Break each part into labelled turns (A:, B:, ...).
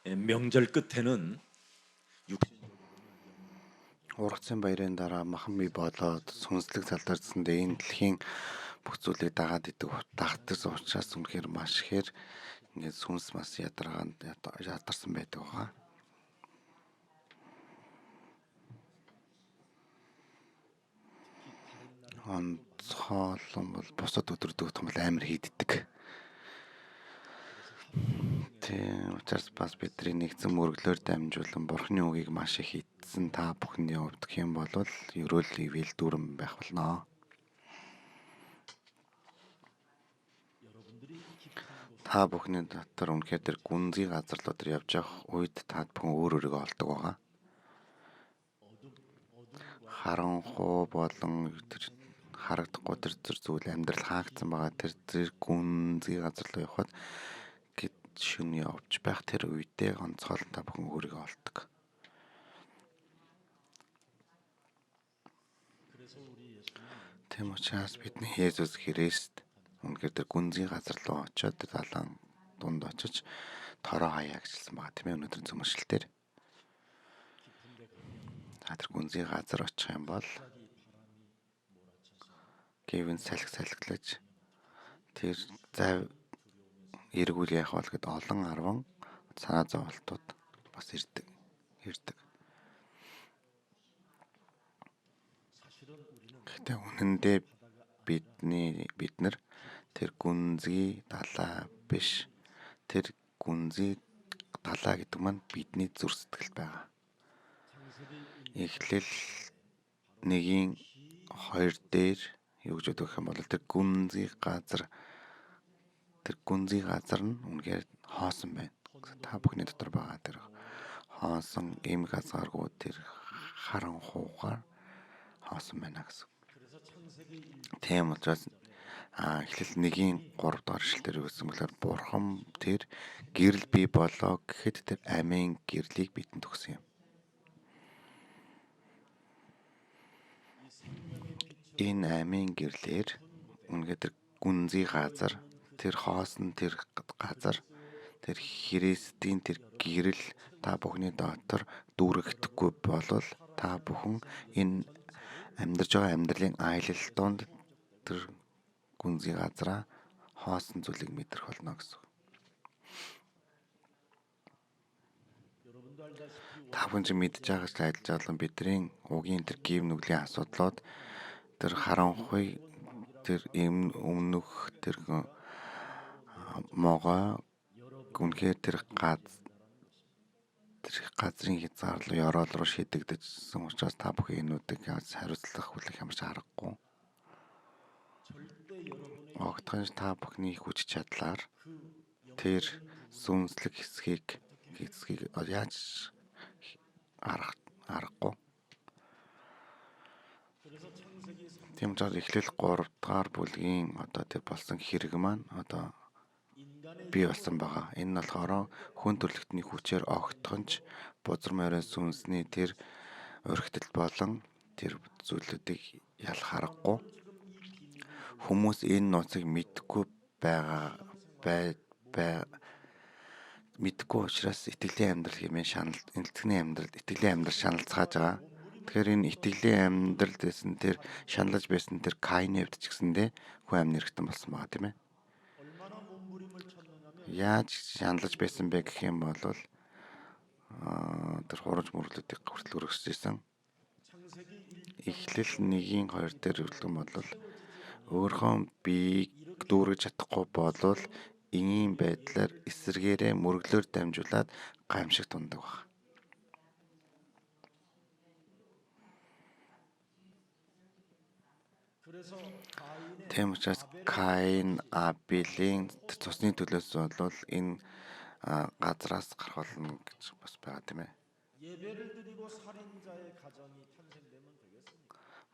A: 명절 끝에는
B: Ургацын баярын дараа махан бий болоод сүнслэг залдарсандээ энэ дэлхийн бүх зүйлийг дагаад идэг дагдаг учраас үнэхээр маш ихээр ингээд сүнс бас ядарсан байдаг байгаа. Онцгойлон бол бусад өдрөдөг том амар хийддэг. Тийм учраас бас бидний нэгэн мөрөглөөр дамжуулан Бурхны үгийг маш их хийдсэн та бүхний хувьд хэм болвол ерөөл ивэл дүрэн байх болно. Та бүхний дотор үнэхээр тэр гүнзгий газар дотор явж явах үед та бүхэн өөр өөрийгөө олдог байгаа. Харанхуй болон тэр харагдахгүй тэр зүйл амьдрал хаагдсан байгаа тэр гүнзгий газар руу явхад шөнө явж байх тэр үедээ онцгойлон та бүхэн өөрийгөө олдог. Тийм учраас бидний Есүс Христ үнэхээр тэр гүнзгий газар руу очиод тэр далайн дунд очиж тороо хаяа гэжэлсэн байгаа тийм ээ өнөөдрийн зөвмөшлөл дээр. За тэр гүнзгий газар очих юм бол гэвэн салхилаж тэр зав эргүүл яах бол гэд олон 10 санаа зовлтууд бас ирдэг. Гэхдээ үнэндээ бид нар тэр гүнзгий далаа биш. Тэр гүнзгий далаа гэдэг маань бидний зүрх сэтгэл байгаа. Эхлэл 1:2 дээр юу гэж бодох юм бол тэр гүнзгий газар нь үнэхээр хоосон байна. Та бүхний дотор байгаа тэр хоосон эм газааргүй тэр харанхуугаар хоосон байна гэсэн. Тийм учраас эхлэл 1:3 дахь ишлэлээр үгсэн болохоор Бурхан тэр гэрэл бий болоо гэхэд тэр амийн гэрлийг бидэнд өгсөн юм. Энэ амийн гэрлэр үнэхээр тэр гүнзгий газар тэр хоосон тэр газар тэр Христийн тэр гэрэл та бүхний дотор дүүрэгдэхгүй болвол та бүхэн энэ амьдарч байгаа амьдралын аялал донд тэр гүнзгий газраа хоосон зүйлийг мэдрэх болно гэсэн. Та бүхэн чинь мэдж байгаа ч адилж олон бидний угийн тэр гів нүглийн асуудлууд тэр харанхуй тэр өмнөх тэр могоо үнэхээр тэр газрын хязгаар руу ёроол руу шидэгдэжсэн учраас та бүхэн энүүдийг хариуцлах хүлээх ямарч аргагүй. Огтхонч та бүхний хүч чадлаар тэр сүнслэг хэсгийг яаж аргагүй. Тийм учраас эхлэл 3 дугаар бүлгийн тэр болсон хэрэг маань бий болсон байгаа. Энэ нь болохоор хүн төрлөختний хүчээр огтхонч бузар морин сүнсний тэр урхитал болон тэр зүйлүүдийг ялах аргагүй. Хүмүүс энэ нууцыг мэдгүй мэдгүй учраас итгэлийн амьдрал хэмээн итгэлийн амьдрал шаналцгааж байгаа. Тэгэхээр энэ итгэлийн амьдрал гэсэн тэр шаналж байсан тэр Каины хувьд ч гэсэндээ хүн амны хэрэгтэн болсон байгаа тийм ээ. Яаж шаналж байсан бэ гэх юм бол тэр хурамч мөрлүүдийг хүртэл өргөсөжсэн. Эхлэл 1:2 дээр үлгэн бол өөрхөн биеийг дүүргэж чадахгүй болвол ийм байдлаар эсэргээрээ мөрөглөөр дамжуулаад гамшиг тундаг баг. Тийм учраас Каин Абелийн цусны төлөөс бол энэ газраас гарах болно гэж бас байгаа тийм ээ.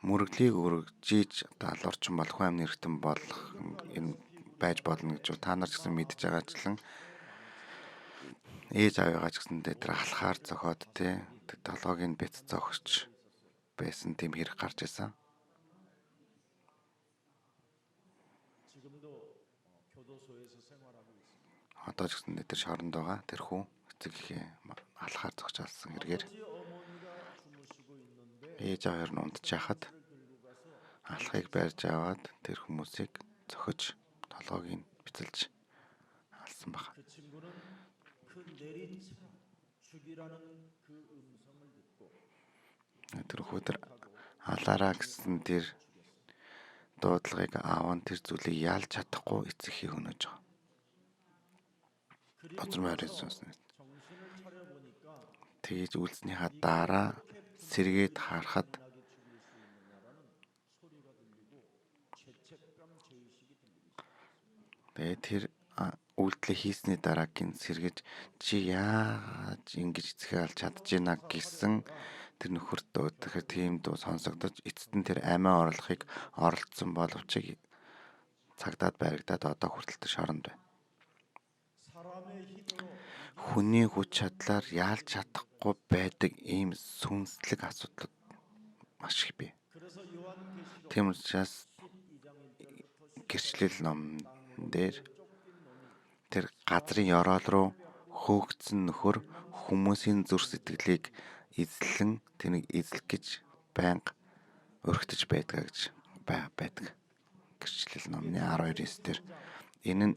B: Мөрөглийг өргөжиж далуурчин болох амны хэрэгтэн болох энэ байж болно гэж та нар ч гэсэн мэдж байгаачлан ээж аваагаа ч гэсэндээ тэр алхаар зохиод тэр толгойг бяц зогсож байсан тийм хэрэг гарч ирсэн. Одоо ч гэсэндээ тэр шоронд байгаа тэр хүн эцэгийнхээ алхаар зогсоолсон хэрэгээр ээж хоёр нь унтж яхад алхахыг барьж аваад тэр хүмүүсийг зохиж толгойг нь бицэлж алсан баг. Тэр өдөр алаараа гэсэн тэр дуудлагыг аав нь тэр зүйлийг яалж чадахгүй эцэгхийг өнөөж байгаа. Бозор морин сонсноо. Тэгж үлдснийхаа дараа сэргээд харахад тэр үйлдэлээ хийсний дараа гин сэргэж чи яаж ингэж эцгээ алж чадчихна гэсэн тэр нөхөрт тэгэхээр тийм дуу сонсогдож эцэст нь тэр амиа орлохыг оролцсон боловч цагдаад баригдаад одоо хүртэл шоронд байна. Хүний хүч чадлаар яалж чадахгүй байдаг ийм сүнслэг асуудал маш их бий. Тийм учраас гэрчлэл ном дээр тэр газрын ёроол руу хөөгдсөн нөхөр хүмүүсийн зүрх сэтгэлийг эзлэн тэнийг эзлэх гэж байнга өргөтөж байдаг гэж байдаг. Гэрчлэл номны 12-9 дээр энэ нь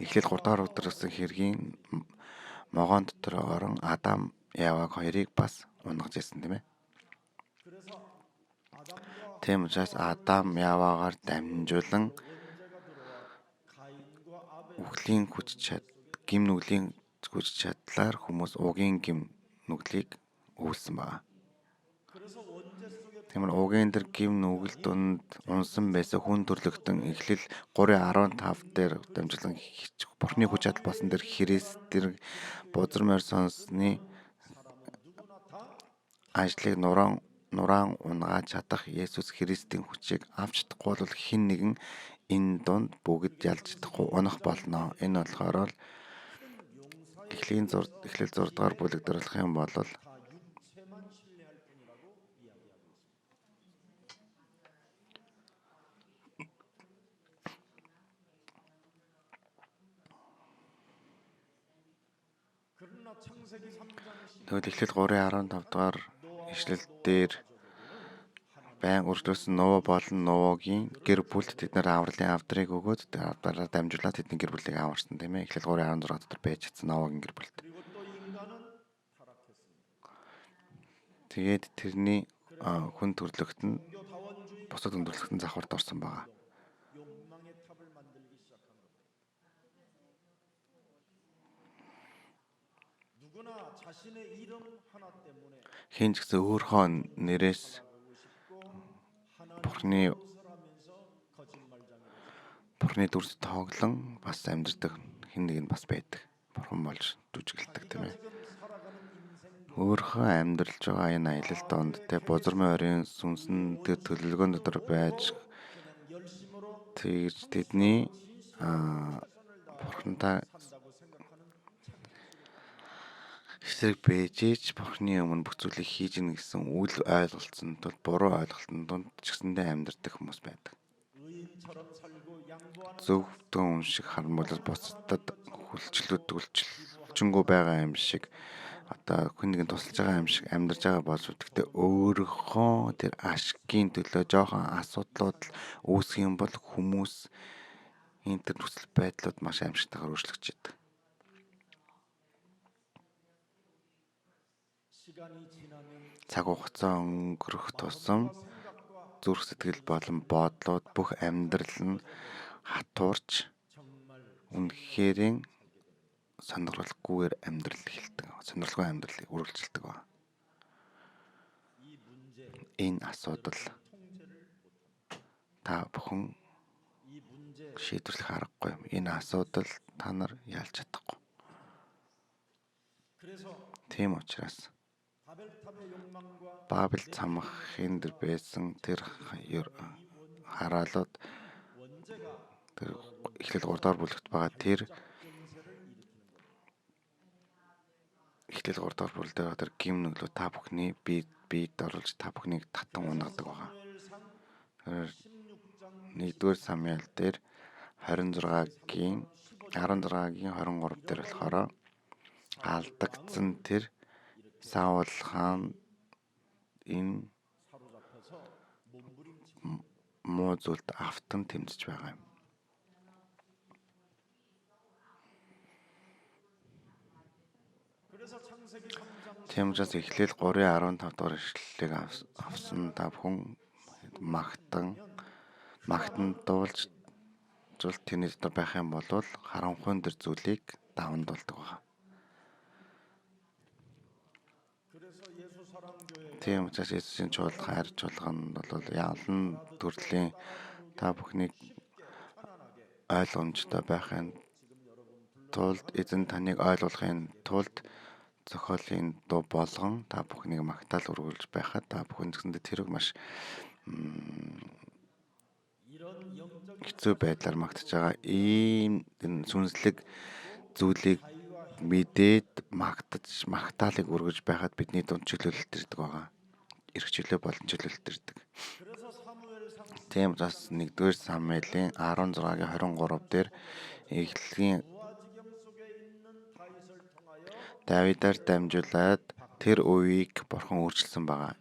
B: Эхлэл 3 дахь өдөр гэсэн хэргийн могоон дотор орон Адам Яваг хоёрыг бас унгаж ирсэн тийм ээ. Тийм учраас Адам Явагаар дамжуулан гим нүглийн хүч чадлаар хүмүүс угийн гим нүглийг үүлсэн байна. Тиймэр угийн дээр гим нүгэл донд унсан байсан хүн төрлөختөн Эхлэл 3:15 дээр дамжуулан Бурхны хүч чадал болсон дээр Христ тэр бузар морь сонсны ажлыг нураан унгааж чадах Есүс Христийн хүчийг авч чадахгүй бол хэн нэгэн энэ донд бүгд ялж чадахгүй унах болно. Энэ болохоор Эхлэл 6 дугаар бүлэг дөрөлх юм бол Тэгвэл Эхлэл 3:15 дугаар ишлэл дээр байн үргэлжлүүлсэн Нова болон Новогийн гэр бүлд тэд нар авралын авдрыг өгөөд авдраараа дамжуулаад тэдний гэр бүлийг аварсан тийм ээ. Эхлэл 3:16 дотор байж чадсан Новогийн гэр бүлд. Тэгээд тэрний хүн төрлөخت нь бусад хүн төрлөخت нь завхарт орсон байгаа. Хин ч гэсэн өөрийнхөө нэрээс Бурхны дүрс тоглон бас амьдардаг хэн нэг нь бас байдаг. Бурхан болж жүжиглдэг тийм ээ. Өөрийнхөө амьдралж байгаа энэ аялал донд бузар морийн сүнсэн тэр төлөвлөгөөн дотор байж тэгж тэдний Бурхантай эсрэг бэжэж Бурхны өмнө бүх зүйлийг хийж гэнэ гэсэн үл ойлголцсон тул буруу ойлголтын донд ч гэсэндээ амьдардаг хүмүүс байдаг. Зөвхөн үншиг харамбуулал бусдад хүлчингүү байгаа юм шиг одоо хүн нэгэн тусалж байгаа юм шиг амьдарч байгаа болж гэхдээ өөрийнхөө тэр ашигын төлөө жоохон асуудлууд үүсэх юм бол хүмүүс энэ төр нөхцөл байдлууд маш аимшигтайгаар өөрчлөгдөж байдаг. Цаг хугацаа өнгөрөх тусам зүрх сэтгэл болон бодлууд бүх амьдрал нь хатуурч үнэхэрийн сонирхолгүйгээр амьдрал эхэлдэг. Сонирхолгүй амьдралыг үргэлжилдэг ба. Энэ асуудал та бүхэн шийдвэрлэх аргагүй юм. Энэ асуудал та нар ялж чадахгүй. Тийм учраас Бабел цамхын дээр байсан тэр хараалууд тэр Эхлэл 3 дугаар бүлэгт байгаа тэр Эхлэл 3 дугаар бүлэгт байгаа тэр гим нүглүүд та бүхний биед оруулж та бүхнийг татан унагадаг байгаа. Тэгэхээр 1-р Самуэль дээр 16-гийн 23 дээр болохоор алдагдсан тэр Саул хаан энэ муу зүйлд автан тэмцэж байгаа юм. Тийм учраас Эхлэл 3:15 дугаар ишлэлийг авсан та бүхэн магтан дуулж тэрний дотор байх юм бол харанхуйн төр зүйлийг даван дуулдаг байна. Тийм учраас Есүсийн хайр чуулганд бол ялан төрлийн та бүхнийг ойлгомжтой байхын тулд эзэн таныг ойлгуулахын тулд зохиолын дуу болгон та бүхнийг магтаал үргэлж байхад та бүхэн згсэндээ тэрэг маш хэцүү байдлаар магтаж байгаа. Ийм сүнслэг зүйлийг мэдээд магтаалыг үргэж байхад бидний дунд чөлөөлөлт ирдэг байгаа. Эрх чөлөө болон чөлөөлөлт ирдэг. Тийм бас 1-р Самуэлийн 16:23 дээр Эхлэлийн Давидаар дамжуулаад тэр үеийг Бурхан өөрчилсөн байгаа.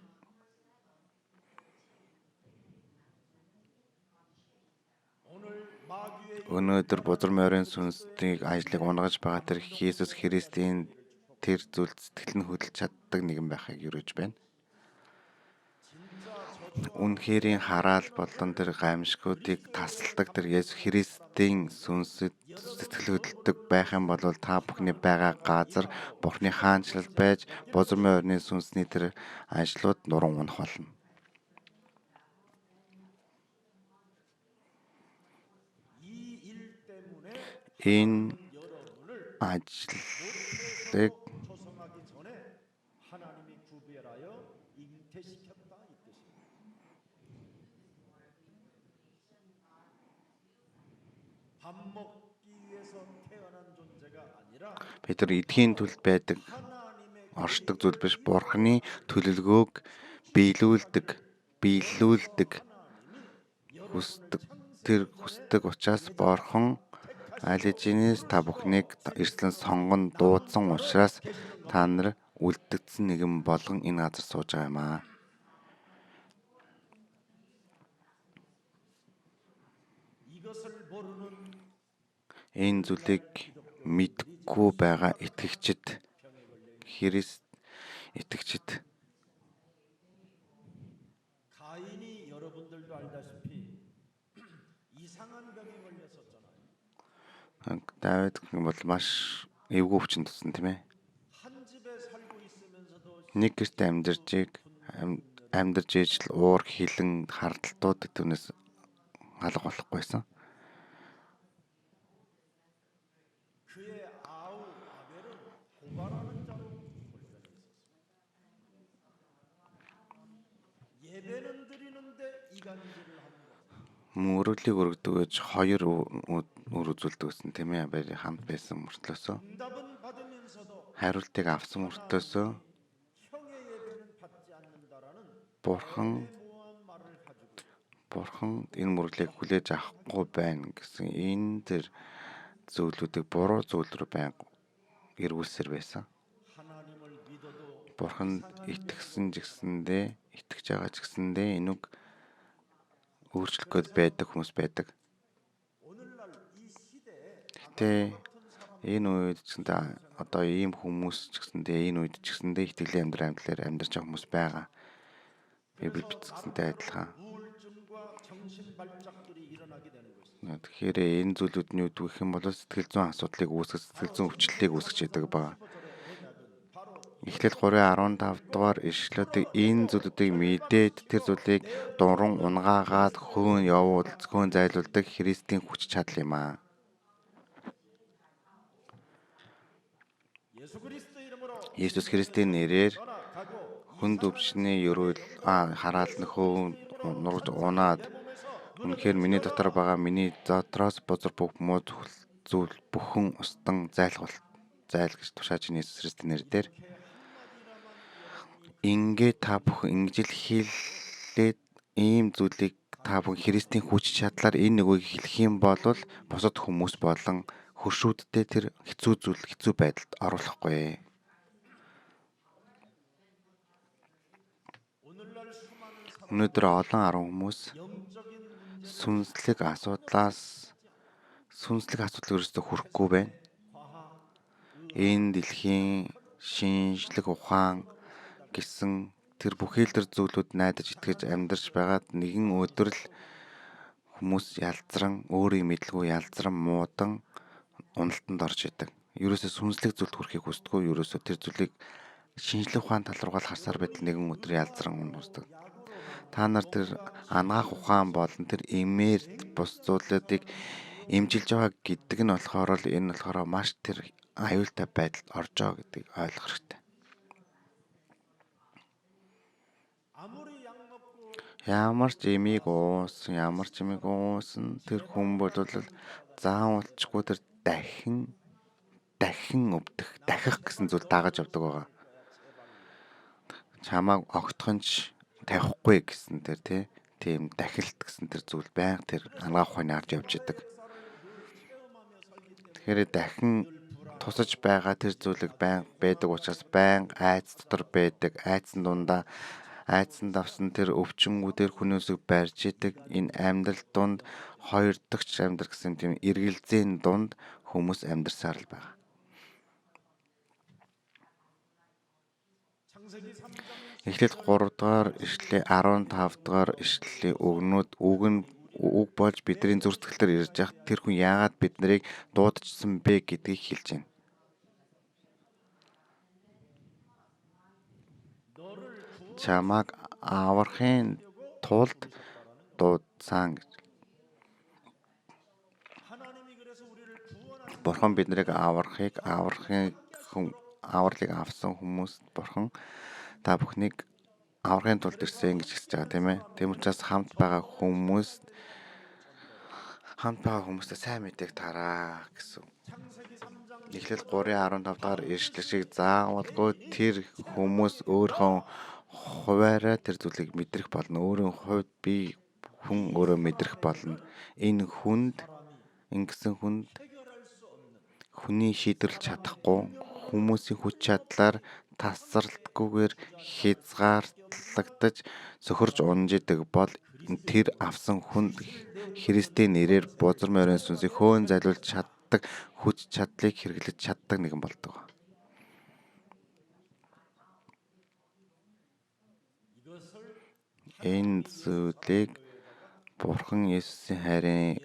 B: Өнөөдөр бузар морин сүнсний ажлыг унгаж байгаа тэр Иесус Христийн тэр зүйлд сэтгэл нь хөдөлж чаддаг нэгэн байхыг юрэж байна. Үнэхэрийн хараал болон тэр гаймшгуудыг тасалдаг тэр Есүс Христийн сүнсэд сэтгэл хөдлөдөг байх юм бол та бүхний байгаа газар Бурхны хаанчлал байж бузар морины сүнсний тэр ажлууд нуран унах болно. Энэ ажлыг бид нар эдхийн төлд байдаг оршдог зүйл биш, Бурхны төлөвлөгөөг биелүүлдэг хүсдэг учраас Бурхан аль хэдийнээс та бүхнийг эрслэн сонгон дуудсан учраас та нар үлдэгдсэн нэгэн болгон энэ газар сууж байгаа юм аа. Энэ зүйлийг мэдгүй байгаа итгэгчид Христ итгэгчид Давид бол маш эвгүй өвчин туссан тийм ээ. Нэг гэртээ амьдарч ижил уур хилэн хардталтууд түүнээс алга болохгүйсэн. Мөрөглийг өргөдөг гэж 2 үр үзүүлдэг гэсэн тийм ээ. Баяр хамт байсан мөртлөөсөө хариултыг авсан мөртлөөсөө Бурхан энэ мөрөглийг хүлээж авахгүй байна гэсэн энэ тэр зүйлүүдийг буруу зүйл рүү байнга эргүүлсээр байсан. Бурханд итгэж байгаа ч гэсэндээ энүүг өөрчлөх гээд байдаг хүмүүс байдаг. Гэтэ энэ үед ч гэсэндээ одоо ийм хүмүүс ч гэсэндээ энэ үед ч гэсэндээ итгэлийн амьдралаар амьдарч байгаа хүмүүс байгаа. Библи бичсэнтэй адилхан. Тэгэхээр энэ зүйлүүд нь юу гэх юм бол сэтгэл зүйн асуудлыг үүсгэж, сэтгэл зүйн өвчлөлийг үүсгэж яадаг байгаа. Эхлэл 3:15 дугаар ишлэлүүдийг энэ зүйлүүдийг мэдээд тэр зүйлийг дуран унгаагаад хөөн зайлуулдаг Христийн хүч чадал юм аа. Иесус Христийн нэрээр хүнд өвчний ерөөл хараал нөхөө нурж унаад үнэхээр миний дотор байгаа миний дотроос бузар бүх муу зүйл бүхэн устан зайл гэж тушааж Иесус Христийн нэрээр ингээд та бүхэн ингэж хэлээд ийм зүйлийг та бүхэн Христийн хүч чадлаар энэ нэгөөг хэлэх юм бол бусад хүмүүс болон хөршүүддээ тэр хэцүү байдалд оруулахгүй. Өнөөдөр олон 10 хүмүүс сүнслэг асуудал ерөөсөө хүрэхгүй байна. Энэ дэлхийн шинжлэх ухаан гэсэн тэр бүхэл төр зүйлүүд найдаж итгэж амьдарч байгаад нэгэн өдөр л хүмүүс ялзран өөрийн мэдлгүй ялзран муудан уналтанд орж идэг. Ерөөсөө сүнслэг зүйлд хүрэхийг хүсдэггүй. Ерөөсөө тэр зүйлийг шинжлэх ухаан тал руугаа л харсаар байтал нэгэн өдөр ялзран унагддаг. Та нар тэр анагаах ухаан болон тэр эмээр бус зүйлүүдийг эмжилж байгаа гэдэг нь болохоор л энэ болохоор маш тэр аюултай байдалд орж байгаа гэдгийг ойлгох хэрэгтэй. Ямар ч эмийг уусан тэр хүн бол заавалчгүй тэр дахин өвдөх, дахих гэсэн зүйл дагаж явдаг байгаа. Чамааг огтхонч тавихгүй гэсэн тэр тийм дахилт гэсэн тэр зүйл байнга тэр анагаах ухааны ард явж идэг. Тэгэхээр дахин тусаж байгаа тэр зүйлийг байнга байдаг учраас байнга айц дотор байдаг. Айцсан дундаа айцсан давсан тэр өвчнгүүдээр хүмүүсийг барьж идэг. Энэ амьдрал донд хоёр дахь амьдрал гэсэн тийм эргэлзээний дунд хүмүүс амьдарсаар л байгаа. Эхлээд 3 дугаар ишлэлийн 15 дугаар ишлэлийн үг болж бидний зүрх сэтгэлээр ирж явах тэр хүн яагаад бид нарыг дуудажсан бэ гэдгийг хэлж байна. Чамааг аврахын тулд дуудсан гэж. Бурхан бид нарыг авралыг авсан хүмүүст Бурхан та бүхнийг аврахын тулд ирсэн гэж хэлж байгаа тийм ээ. Тэм учраас хамт байгаа хүмүүстээ сайн мэдээг тараа гэсэн. Эхлэл 3:15 дахь ишлэл шиг заавалгүй тэр хүмүүс өөрийнхөө хуваараа тэр зүйлийг мэдрэх болно. Өөрийн хувьд би хүн өөрөө мэдрэх болно. Ингэсэн хүнд хүний шийдвэрлэж чадахгүй хүмүүсийн хүч чадлаар тасралтгүйгээр хязгаарлагдаж сөхөрж унжидаг бол тэр авсан хүнд Христийн нэрээр бузар морин сүнсийг хөөн зайлуулж чаддаг хүч чадлыг хэрэглэж чаддаг нэгэн болдог. Энэ зүйлийг Бурхан Есүсийн хайрын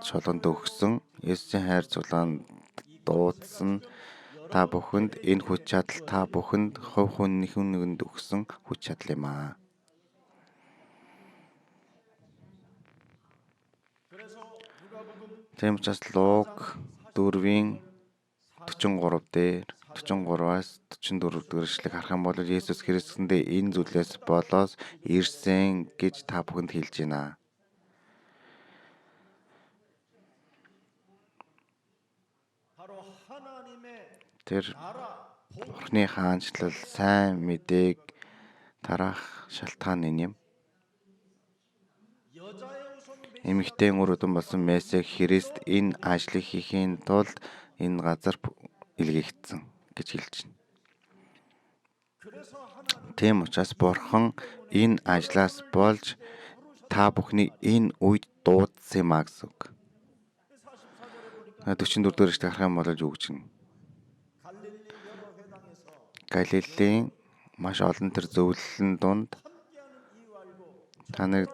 B: чуулганд өгсөн, Есүсийн хайр чуулганд дуудсан та бүхэнд энэ хүч чадал та бүхэнд хувь хүнийхэнд өгсөн хүч чадал юм аа. Тийм учраас Луг 4:43 дээр 43-аас 44 дэх ишлэгийг харах юм бол Есүс Христэндээ энэ зүйлээс болоод ирсэн гэж та бүхэнд хэлж байна. Тэр Бурхны хаанчлал сайн мэдээг тараах шалтгаан энэ юм. Эмэгтэй үр өдөн болсон Месиа Христ энэ ажлыг хийхийн тулд энэ газар илгээгдсэн гэж хэлж байна. Тийм учраас Бурхан энэ ажлаас болж та бүхнийг энэ үед дуудсан юм а гэсэн үг. 44 дэх ишлэгийг харах юм бол юу гэж байна? Галилийн маш олон тэр зөвлөлн донд та нар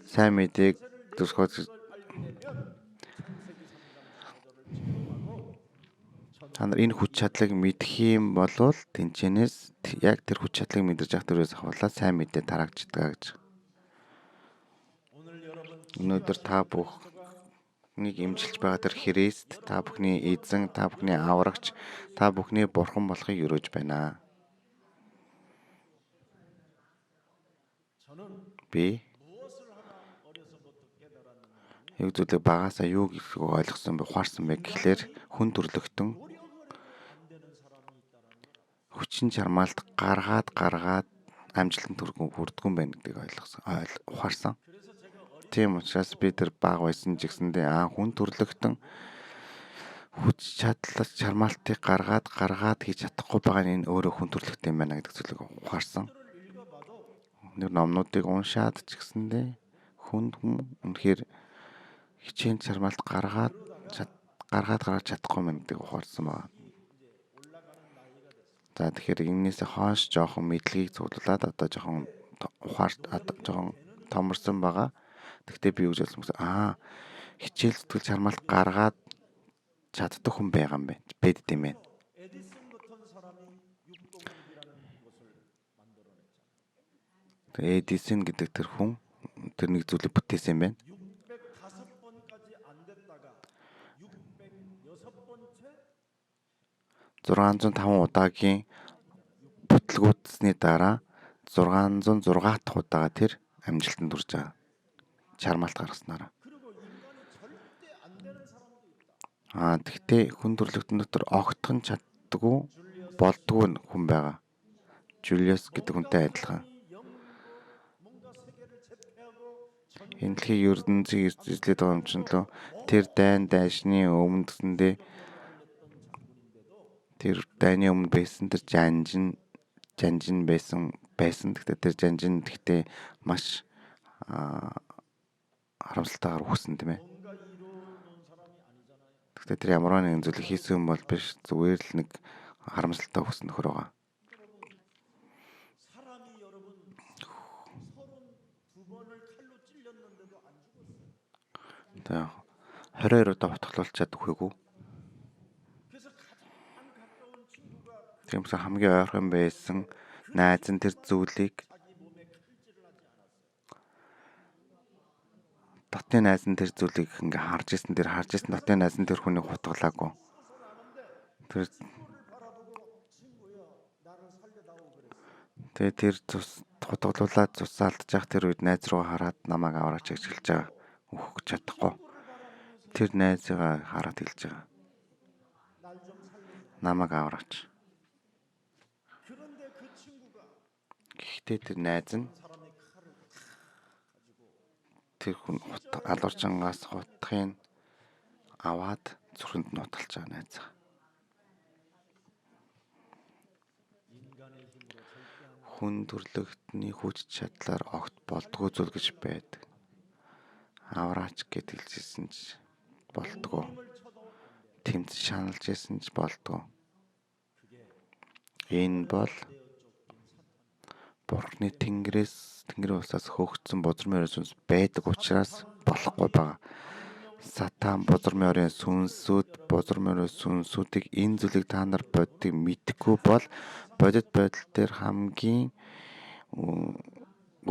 B: сайн мэдээг төсгөөд та нар энэ хүч чадлыг мэдэх юм бол тэнцэнээс яг тэр хүч чадлыг мэдэрч явах төрөөс хавуулаад сайн мэдээ тараагддаг гэж. Өнөөдөр та бүхнийг эмчилж байгаа тэр Христ, та бүхний эзэн, та бүхний аврагч, та бүхний Бурхан болохыг өрөөж байна. Би яг зүйлээ багасаа юу гэж ойлгосон бэ, ухаарсан бэ гэхлээр хүн төрлөختөн хүчин чармаалт гаргаад амжилтанд хүрдэггүй юм байна гэдгийг ухаарсан. Тийм учраас би тэр баг байсан ч гэсэндээ хүн төрлөختөн хүч чадлаас чармаалтыг гаргаад хийж чадахгүй байгаа нь энэ өөрөө хүн төрөлхтэй юм байна гэдэг зүйлийг ухаарсан. Нэг номнуудыг уншаад ч гэсэндээ хүн үнэхээр хичээн чармаалт гаргаад чадахгүй юм гэдэг ухаарсан байна. За тэгэхээр энээсээ хойш жоохон мэдлэгийг цуглуулад одоо жоохон жоохон томорсон байгаа. Тэгтээ би юу гэж хэлсэн хичээл зүтгэл чармаалт гаргаад чаддаг хүн байгаа юм байна. Бэдд юм байна. Эдисон гэдэг тэр хүн тэр нэг зүйлийг бүтээсэн юм байна. 605 удаагийн бүтлгүүтсний дараа 606 дахь удаага тэр амжилтанд хүрч байгаа. Чармаалт гаргаснараа. Тэгтээ хүн төрлөختөн дотор огтхон чаддгүй болдгүй хүн байгаа. Жулиус гэдэг хүнтэй адилхан. Энэ дэлхийн ертөнцийг эзлээд байгаа юм чинь лөө тэр дайшны өмнө гэсэндээ тэр дайны өмнө байсан тэр жанжин байсан. Гэхдээ тэр жанжин маш харамсалтайгаар үхсэн тийм ээ. Гэхдээ тэр ямар нэгэн зүйл хийсэн юм бол биш, зүгээр л нэг харамсалтай үхсэн нөхөр байгаа. За 22 удаа утгалуулж чаддаггүй. Тиймээс хамгийн ойрхон байсан найз нь тэр зүйлийг дотны найз нь тэр зүйлийг ингээ харж исэн дотны найз нь тэр хүнийг хутгалаагүй. Тэгээ тэр хутгалуулаад цусаалдаж явах тэр үед найз руу хараад намайг аваач гэж хэлж байгаа. Өөхөж чадахгүй. Тэр найзыгаа хараад хэлж байгаа. Намайг аваач. Гэхдээ тэр найз нь тэр хүн алуурчангаас хутхыг аваад зүрхэнд нь утгалж байгаа найз. Хүн төрлөختний хүч чадлаар огт болдгоо зүйл гэж байдаг. Авраач гэд хэлжсэн ч болдгоо. Тэмц шаналж исэн ч болдгоо. Энэ бол Бурхны тэнгэр усаас хөөгдсөн бузар морийн сүнс байдаг учраас болохгүй байгаа. Сатан бузар морийн сүнсүүдийг энэ зүйлийг та нар боддгийг мэдэхгүй бол бодит байдал дээр хамгийн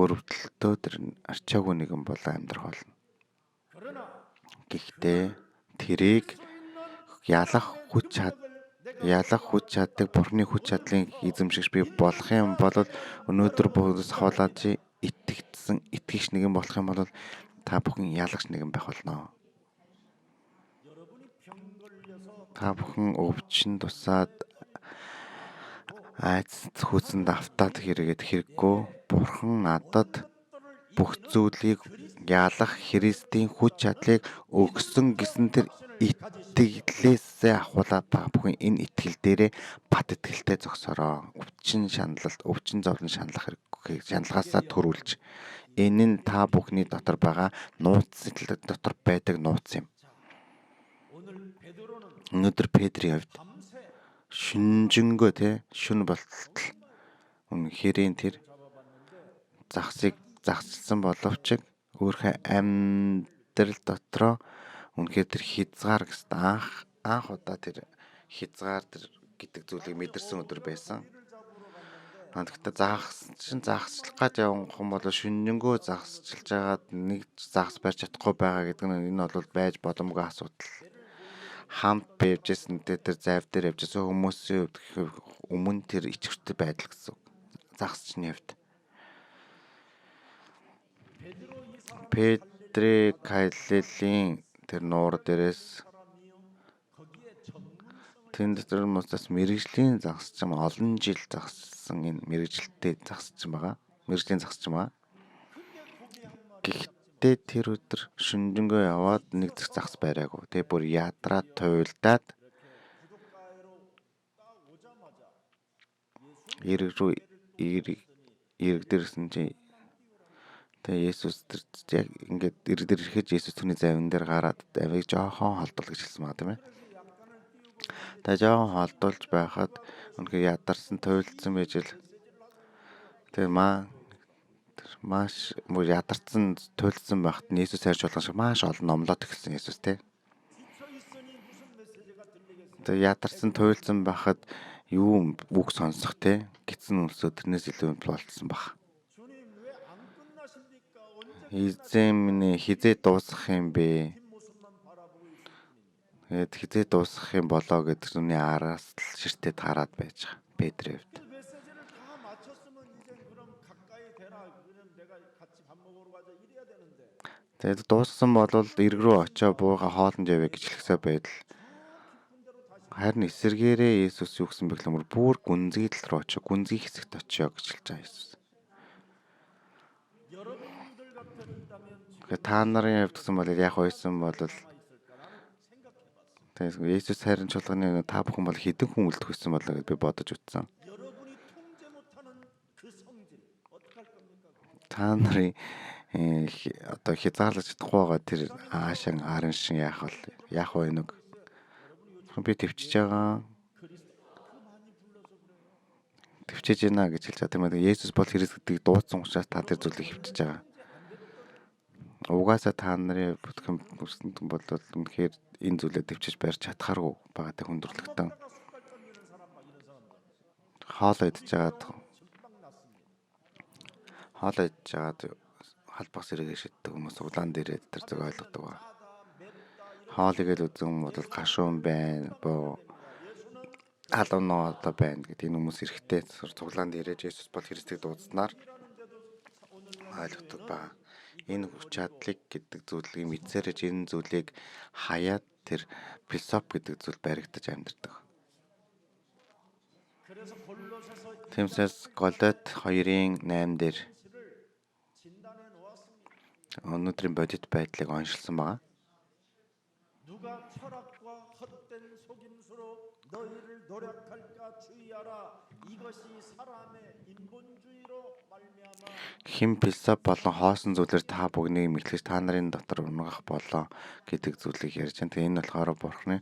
B: өрөвдөлтөө тэр арчаагүй нэгэн бол амьдрах болно. Гэхдээ тэрийг ялах хүч чаддаг Бурхны хүч чадлын эзэмшигч би болох юм бол өнөөдөр бүгдээс хоолойж итгэгч нэгэн болох юм бол та бүхэн ялагч нэгэн байх болно. Та бүхэн өвчин тусаад айц хүйсэнд автаад хэрэггүй. Бурхан надад бүх зүйлийг ялах Христийн хүч чадлыг өгсөн гэсэн тэр итгэлээсээ ахуулаад та бүхэн энэ итгэл дээрээ бат итгэлтэй зогсороо. Өвчин зовлон шаналгаасаа төрүүлж. Энэ нь та бүхний дотор байгаа дотор байдаг нууц юм. Өнөөдөр Петрийн хувьд шүн болтол үнэхэрийн тэр загсыг загсалсан боловч өөрийнхөө амьдрал дотроо үнэхээр тэр хязгаар гэсэн анх удаа тэр хязгаар тэр гэдэг зүйлийг мэдэрсэн өдөр байсан. Гэхдээ загсчлах гэж явах юм бол шүнжэнгөө загсчилж байгаад нэг загс барьж чадахгүй байгаа гэдэг нь энэ бол байж боломгүй асуудал. Хамт бивжсэн тэр завь дээр явжсэн хүмүүсийн өмнө тэр ичгэртэй байдал гэсэн. Загсчны хувьд. Петр Галилийн тэр нуур дээрээс тэнд тэр мөсөөс мэрэгжлийн загсчин олон жил загссан энэ мэрэгжлийн загсчин байгаа. Гэхдээ Гэхдээ тэр өдөр шүнжэнгөө яваад нэг зэрэг загас бариагүй. Тэгээ бүр ядраад туйлдаад эрэг рүү эргдэрсэн чи тэгээ Есүс тэр яг ингээд эрэг дээр ирэхэд Есүс түүний завин дээр гараад авийг жоохон холдол гэж хэлсэн байгаа тийм ээ. Тэгээ жоохон холдуулж байхад үнэхээр ядарсан туйлдсан байж л тэгээ маш мөр ядарсан туйлдсан байхад Есүс хайрч болгон шиг маш олон номлоод эхэлсэн Есүс тий. Тэгээ ядарсан туйлдсан байхад юу үг сонсох тий гитсэн үлсөө тэрнээс илүү болцсон баг. Эзэн минь хизээ дуусгах юм бэ? Тэгээд хизээ дуусгах юм болоо гэдэг түүний араас л ширтээд хараад байж байгаа. Петрийн хувьд. Тэгээд дууссан бол эрг рүү очоо бууга хоолнд явъя гэж хэлэхсэй байдал. Харин эсэргээрээ Есүс юу гэсэн бэ гэхлээр бүр гүнзгийдэл рүү очоо, гүнзгий хэсэгт очио гэж хэлж байгаа Есүс. Та нарын хувьд гэсэн бол яг байсан бол тэгээд Есүс хайрын чуулганы та бүхэн бол хэдэн хүн үлдэх байсан болоо гэж би бодож утсан. Та нарын одоо хязгаарлаж чадахгүй байгаа тэр аашаа арын шин яах вэ нүг? Би төвчж байгаа. Төвчж байна гэж хэлж байгаа тийм ээ. Есүс бол Христ гэдгийг дуудсан учраас та тэр зүйлийг хөвчж байгаа. Угаасаа та нарын бүтгэн бол үнэхээр энэ зүйлээ төвчж барьж чадхааргүй багатай хүндрэлтэн. Хоол идж жаад халбах сэргээ шиддэг хүмүүс улаан дээрээ тэр зөв ойлгодог ба. Хоол игээл үзэн бодвол гашуун байна, боо халуунаа одоо байна гэдэг энэ хүмүүс эрэхтэй цуглаан дээрээ Есүс бол Христийг дуудснаар ойлгодог ба. Энэ хүч чадлыг гэдэг зүйлийг мэдсээрэж энэ зүйлийг хаяад тэр философи гэдэг зүйл баригдаж амьдардаг. Тэмцээс Голот 2:8 дээр өнөөдрийн бодит байдлыг оншилсан байгаа. Хэн философи болон хоосон зүйлээр та бүгнийг мэдлэж та нарын дотор унгах болоо гэдэг зүйлийг ярьж байна. Тэгээ энэ болохоор Бурхны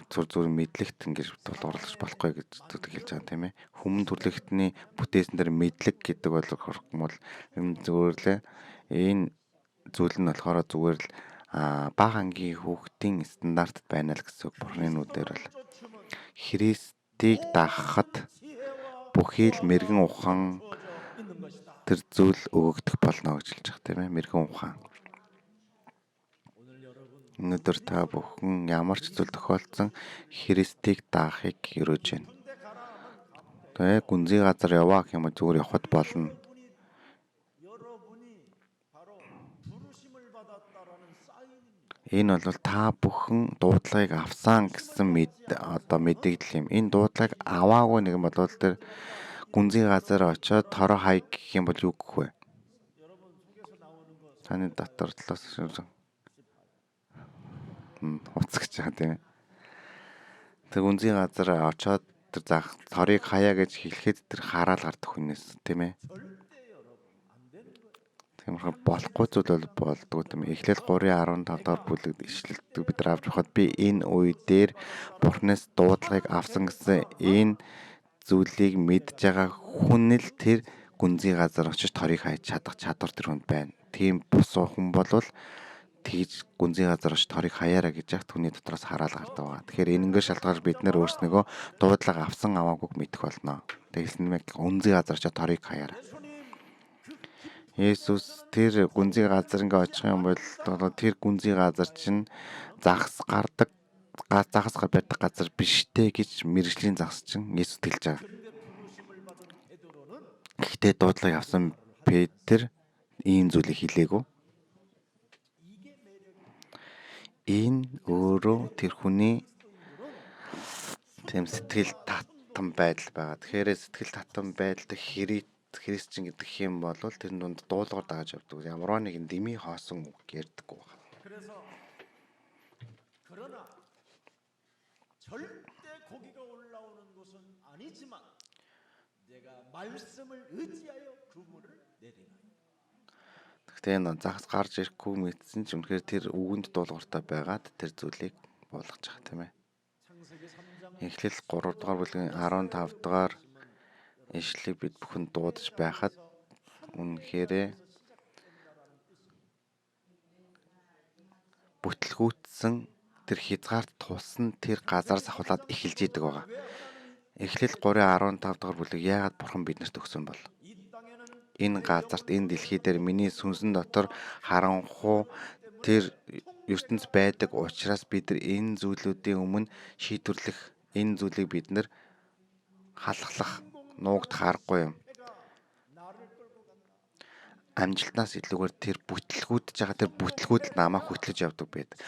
B: зүгээр мэдлэгт ингэж тулгуурлаж болохгүй гэж зүйлийг хэлж байгаа тийм ээ. Хүмүүн төрлөختний бүтээсэн дээр мэдлэг гэдэг бол юм зүгээр л энэ зүйл нь болохоор зүгээр л бага ангийн хүүхдийн стандартд байна л гэсэн үг. Бурхны нүдээр бол Христийг дагахад бүхий л мэрэгэн ухаан тэр зүйл өгөгдөх болно гэж хэлж байгаа тийм ээ. Мэрэгэн ухаан. Өнөөдөр та бүхэн ямар ч зүйл тохиолдсон Христийг даахыг өрөөж байна. Тэгээ гүнзгий газар яваа гэх юм бол зүгээр явахд болно. Энэ бол та бүхэн дуудлагыг авсан гэсэн мэдээлэл юм. Энэ дуудлагыг аваагүй нэг бол тэр гүнзгий газар очиод тороо хай гэх юм бол юу гэх вэ? Таны дотор талаас уцгаж байгаа тийм ээ. Тэр гүнзгий газар очиод тэр торыг хаяа гэж хэлэхэд тэр хараал гардаг хүнээс тийм ээ. Тиймэрхүү болохгүй зүйл бол болдгоо тийм ээ. Эхлэл 3:15 дахь бүлэгт ишлэлдэг бид нар авч явахад би энэ үе дээр Бурханаас дуудлагыг авсан гэсэн энэ зүйлийг мэдж байгаа хүн л тэр гүнзгий газар очиж торыг хайж чадах чадвар тэр хүнд байна. Тийм бус хүн болвол тэгж гүнзгий газар очиж торыг хаяараа гэж яг түүний дотроос хараал гардаг байгаа. Тэгэхээр энэгээр шалтгаалж бид нэр өөрснийгөө дуудлага авсан аваагүйг мэдэх болно. Тэгэлсэн мэг гүнзгий газар очиж торыг хаяараа. Есүс тэр гүнзгий газар ингээ очих юм бол тэр гүнзгий газар чинь загас гардаг барьдаг газар биштэй гэж мэргэжлийн загас чинь Есүс хэлж байгаа. Гэхдээ дуудлагыг авсан Петр ийм зүйлийг хэлээгүй. Энэ өөрөө тэр хүний тэм сэтгэл татам байдал байгаа. Тэгэхээр сэтгэл татам байдалд христчин гэдэг юм бол тэр дунд дуулуур дааж явдаг. Ямар нэгэн дими хоосон үг ярьдаггүй байна.
A: 절대 고기가 올라오는 것은 아니지만 내가 말씀을 의지하여 그물을 내리나이다.
B: Гэхдээ энэ загас гарч ирэхгүй мэдсэн ч үнэхээр тэр үгэнд дуулууртай байгаад тэр зүйлийг болгож байгаа тийм ээ. Эхлэл 3 дугаар бүлгийн 15 дугаар ишлэлийг бид бүхэн дуудаж байхад үнэхээр бүтлгүүтсэн тэр хязгаарт тулсан тэр газараас ахуулаад эхэлж идэг байгаа. Эхлэл 3:15 дугаар бүлэг яагаад бурхан биднэрт өгсөн бол? Энэ газарт, энэ дэлхий дээр миний сүнсэн дотор харанхуй тэр ертөнц байдаг учраас бид нар энэ зүйлүүдийн өмнө шийдвэрлэх, энэ зүйлийг бид нар халахлах, нуугдах аргагүй юм. Амжилтнаас илүүгээр тэр бүтлгүүдж байгаа тэр бүтлгүүд л намайг хөтлөж явдаг байдаг.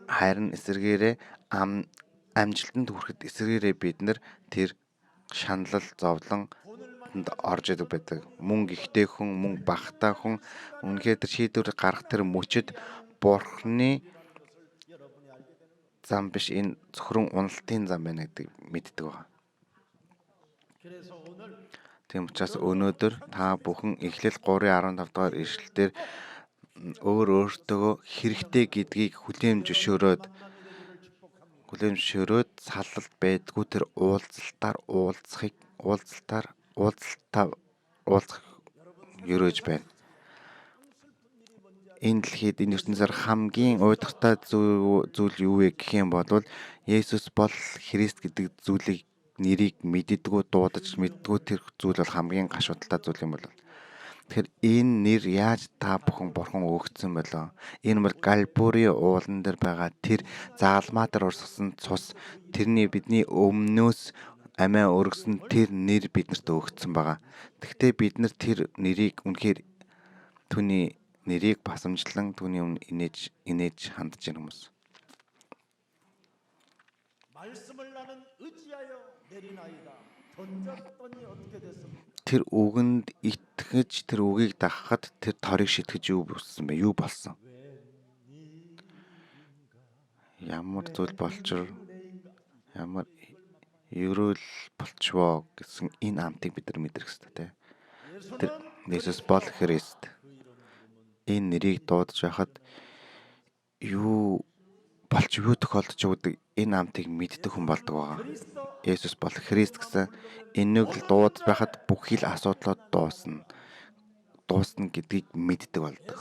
B: Харин эсвэргээрээ амжилтанд хүрэхэд эсвэргээрээ бид нар тэр шаналл зовлон орж идэг байдаг. Мөн ихтэй хүн, мөн багтай хүн үнэхээр тэр шийдвэр гаргах тэр мөчөд бурхны зам биш, энэ зөвхөн уналтын зам байна гэдгийг мэддэг байгаа. Тийм учраас өнөөдөр та бүхэн Эхлэл 3:15 дугаар ишлэлээр өөртөө хэрэгтэй гэдгийг хүлээн зөвшөөрөөд салалт байдгүй тэр уулзалтаар өрөөж байна. Энэ дэлхийд энэ ертөнцөөр хамгийн уйдгартай зүйл юу вэ гэх юм бол Есүс бол Христ гэдэг зүйлийг нэрийг мэддэггүй, дуудаж мэддэггүй тэр зүйл бол хамгийн гашуудалтай зүйл юм бол. Тэгэхээр энэ нэр яаж та бүхэн бурхан өгсөн болоо? Энэ бол Галбури уулан дээр байгаа тэр загалмаа дээр урсгасан цус, тэрний бидний өмнөөс амиа өргөсөн тэр нэр биднэрт өгсөн байгаа. Гэхдээ бид нар тэр нэрийг үнэхээр түүний нэрийг басамжлан түүний өмнө инээж хандж байгаа хүмүүс. Тэр үгэнд итгэж тэр үгийг дагахад тэр торыг шитгэж юу болсон бэ? Юу болсон? Ямар зүйл болчор, ямар ерөөл болчвоо гэсэн энэ амтыг бид нар мэдрэх хэрэгтэй. Тэр Есүс бол Христ. Энэ нэрийг дуудаж байхад юу тохиолдож байгаа энэ амтыг мэддэг хүн болдог байгаа. Есүс бол Христ гэсэн энийг л дуудаж байхад бүхий л асуудлууд дуусна гэдгийг мэддэг болдог.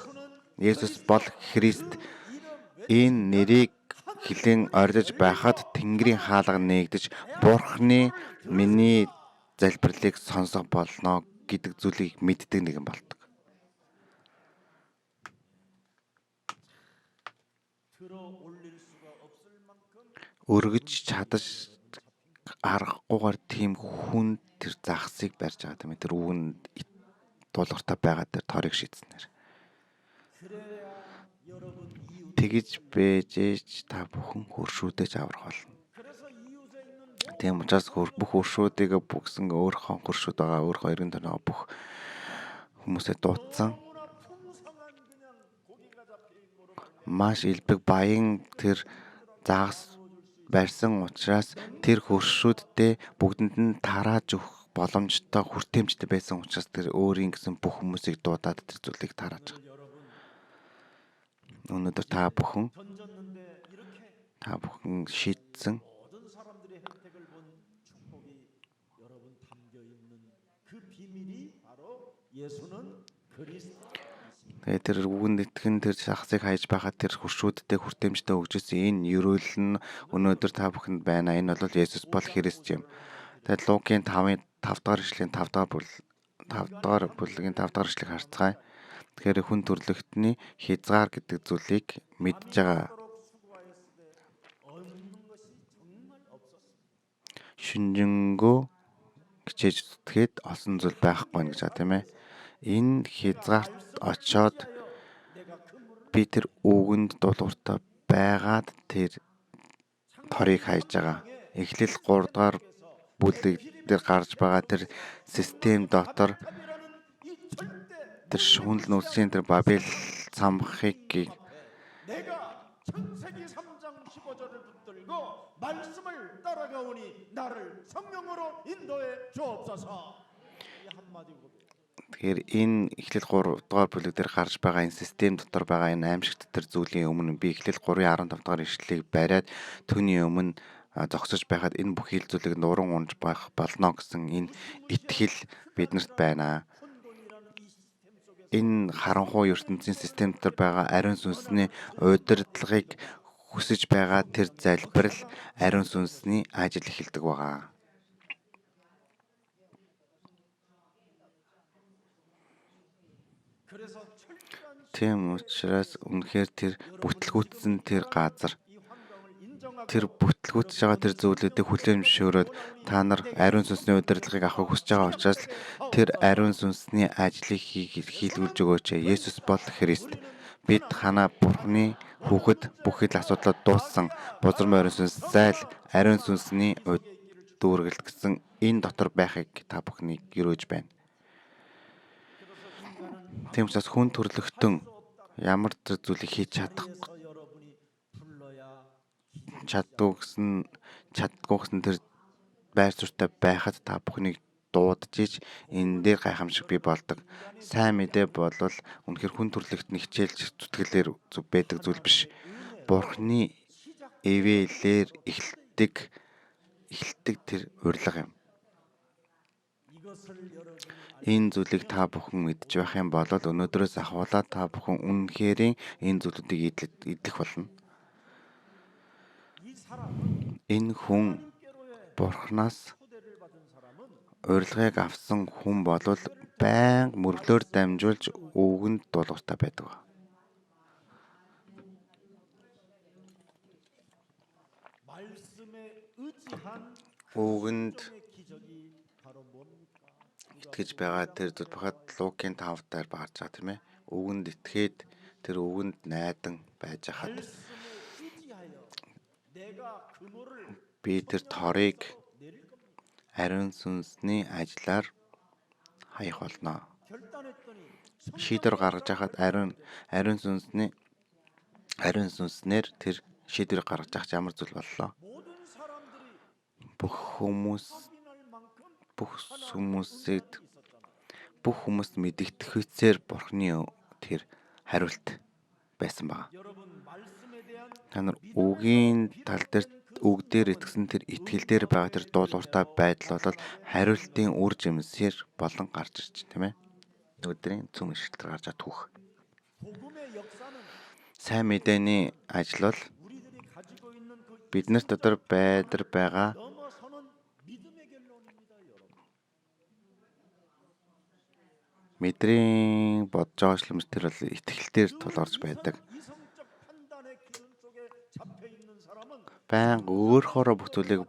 B: Есүс бол Христ. Энэ нэрийг хэлэн орилж байхад Тэнгэрийн хаалга нээгдэж Бурхны миний залбирлыг сонсох болно гэдэг зүйлийг мэддэг нэгэн болдог. Өргөж чадаж аргахгүйгээр тийм хүн тэр загсыг барьж байгаа тийм ээ. Тэр үгэнд дуулууртай байгаа тэр торыг шийдснээр. Тэгж бэжэж та бүхэн хөршүүдэж аврах болно. Тийм учраас бүх хөршүүдийг бүгсэн өөрийнхөө хөршүүд байгаа, өөрийнхөө эргэн тойрны бүх хүмүүсээ дуудсан. Маш илбэг баян тэр загас барьсан учраас тэр хөршүүдтэй бүгдэнд нь тарааж өгөх боломжтой хүртээмжтэй байсан учраас тэр өөрийн гэсэн бүх хүмүүсийг дуудаад тэр зүйлийг тарааж байгаа. Өнөөдөр та бүхэн шийдсэн. Тэгээ тэр үгэнд итгэн тэр шахсыг хайж байхад тэр хуршүүдтэй хүртээмжтэй өгчөөсөн энэ ерөөл нь өнөөдөр та бүхэнд байна. Энэ бол Есүс бол Христ юм. Тэгээд Лукийн 5 дахь ишлэгийн 5 дахь бүлгийн 5 дахь ишлэгийг харцгаая. Тэгэхээр хүн төрлөختний хязгаар гэдэг зүйлийг мэдж байгаа. Шинжэнгөө хичээж зүтгээд олсон зүйл байхгүй гэж байна тийм ээ. Энэ хязгаарт очоод би тэр үгэнд дуулууртай байгаад тэр торыг хайж байгаа. Эхлэл 3 дахь бүлэг дээр гарч байгаа тэр систем дотор тэр шунал нүсийн тэр Бабел самхыг
A: 내가 창세기 3장 15절을 붙들고 말씀을 따라가오니 나를 성령으로 인도해 주옵소서. 이 한마디 고백.
B: тэгэхээр энэ эхлэл 3 дугаар бүлэг дээр гарч байгаа энэ систем дотор байгаа энэ аимшигт тэр зүйлийн өмнө би эхлэл 3:15 дугаар ишлэлийг бариад түүний өмнө зогсож байхад энэ бүхий л зүйлийг нуран унж байх болно гэсэн энэ итгэл биднэрт байна. Энэ харанхуй ертөнцийн систем дотор байгаа ариун сүнсний удирдлагыг хүсэж байгаа тэр залбирал ариун сүнсний ажил эхэлдэг байгаа. Тийм учраас үнэхээр тэр бүтлгүүцсэн тэр газар тэр бүтлгүүцэж байгаа тэр зүйлүүдийг хүлээн зөвшөөрөөд та нар ариун сүнсний удирдлагыг авахыг хүсэж байгаа учраас тэр ариун сүнсний ажлыг хийлгүүлж өгөөч. Есүс бол Христ. Бид ханаа Бурхны хүүхэд бүх л асуудлууд дууссан. Бузар морин сүнс зайл ариун сүнсний дүүргэлт гэсэн энэ дотор байхыг та бүхнийг гэрөөж байна. Тийм учраас хүн төрлөختөн ямар ч зүйлийг хийж чаддгүй гэсэн тэр байр суурьтай байхад та бүхнийг дуудаж иж энэ дээр гайхамшиг бий болдог. Сайн мэдээ болвол үнэхээр хүн төрлөختний хичээлж зүтгэлээр байдаг зүйл биш. Бурхны ивэлээр эхэлдэг тэр урилга юм. Энэ зүйлийг та бүхэн мэдж байх юм бол өнөөдрөөс ахуулаад та бүхэн үнэхэрийн энэ зүйлүүдийг идэх болно. Энэ хүн Бурханаас урилгыг авсан хүн бол байнга мөргөлөөр дамжуулж үгэнд дуулууртай байдаг. Үгэнд итгэж байгаа тэр зүйл бахад Лукийн 5 дээр баарч байгаа тийм ээ. Үгэнд итгээд тэр үгэнд найдан байж хаад би тэр торыг ариун сүнсний ажлаар хаях болно. Шийдвэр гаргаж хахад ариун сүнснээр тэр шийдвэр гаргаж авах ямар зүйл боллоо. Бүх хүмүүст мэдэгдэхүйцээр Бурхны тэр хариулт байсан баг. Та нар үгийн тал дээр үг дээр итгэсэн тэр итгэл дээр байгаа тэр дуулууртай байдал бол хариултын үр жимсээр болон гарч ирж байна, тийм ээ. Өдрийн цөм ишлэлээр гарч чадах. Сайн мэдээний ажил бол биднэрт дотор байгаа мэдрийн бодож байгаа шлэмс тэр бол итгэлээр тулгарч байдаг. Баян өөрөөрөө бүх зүйлийг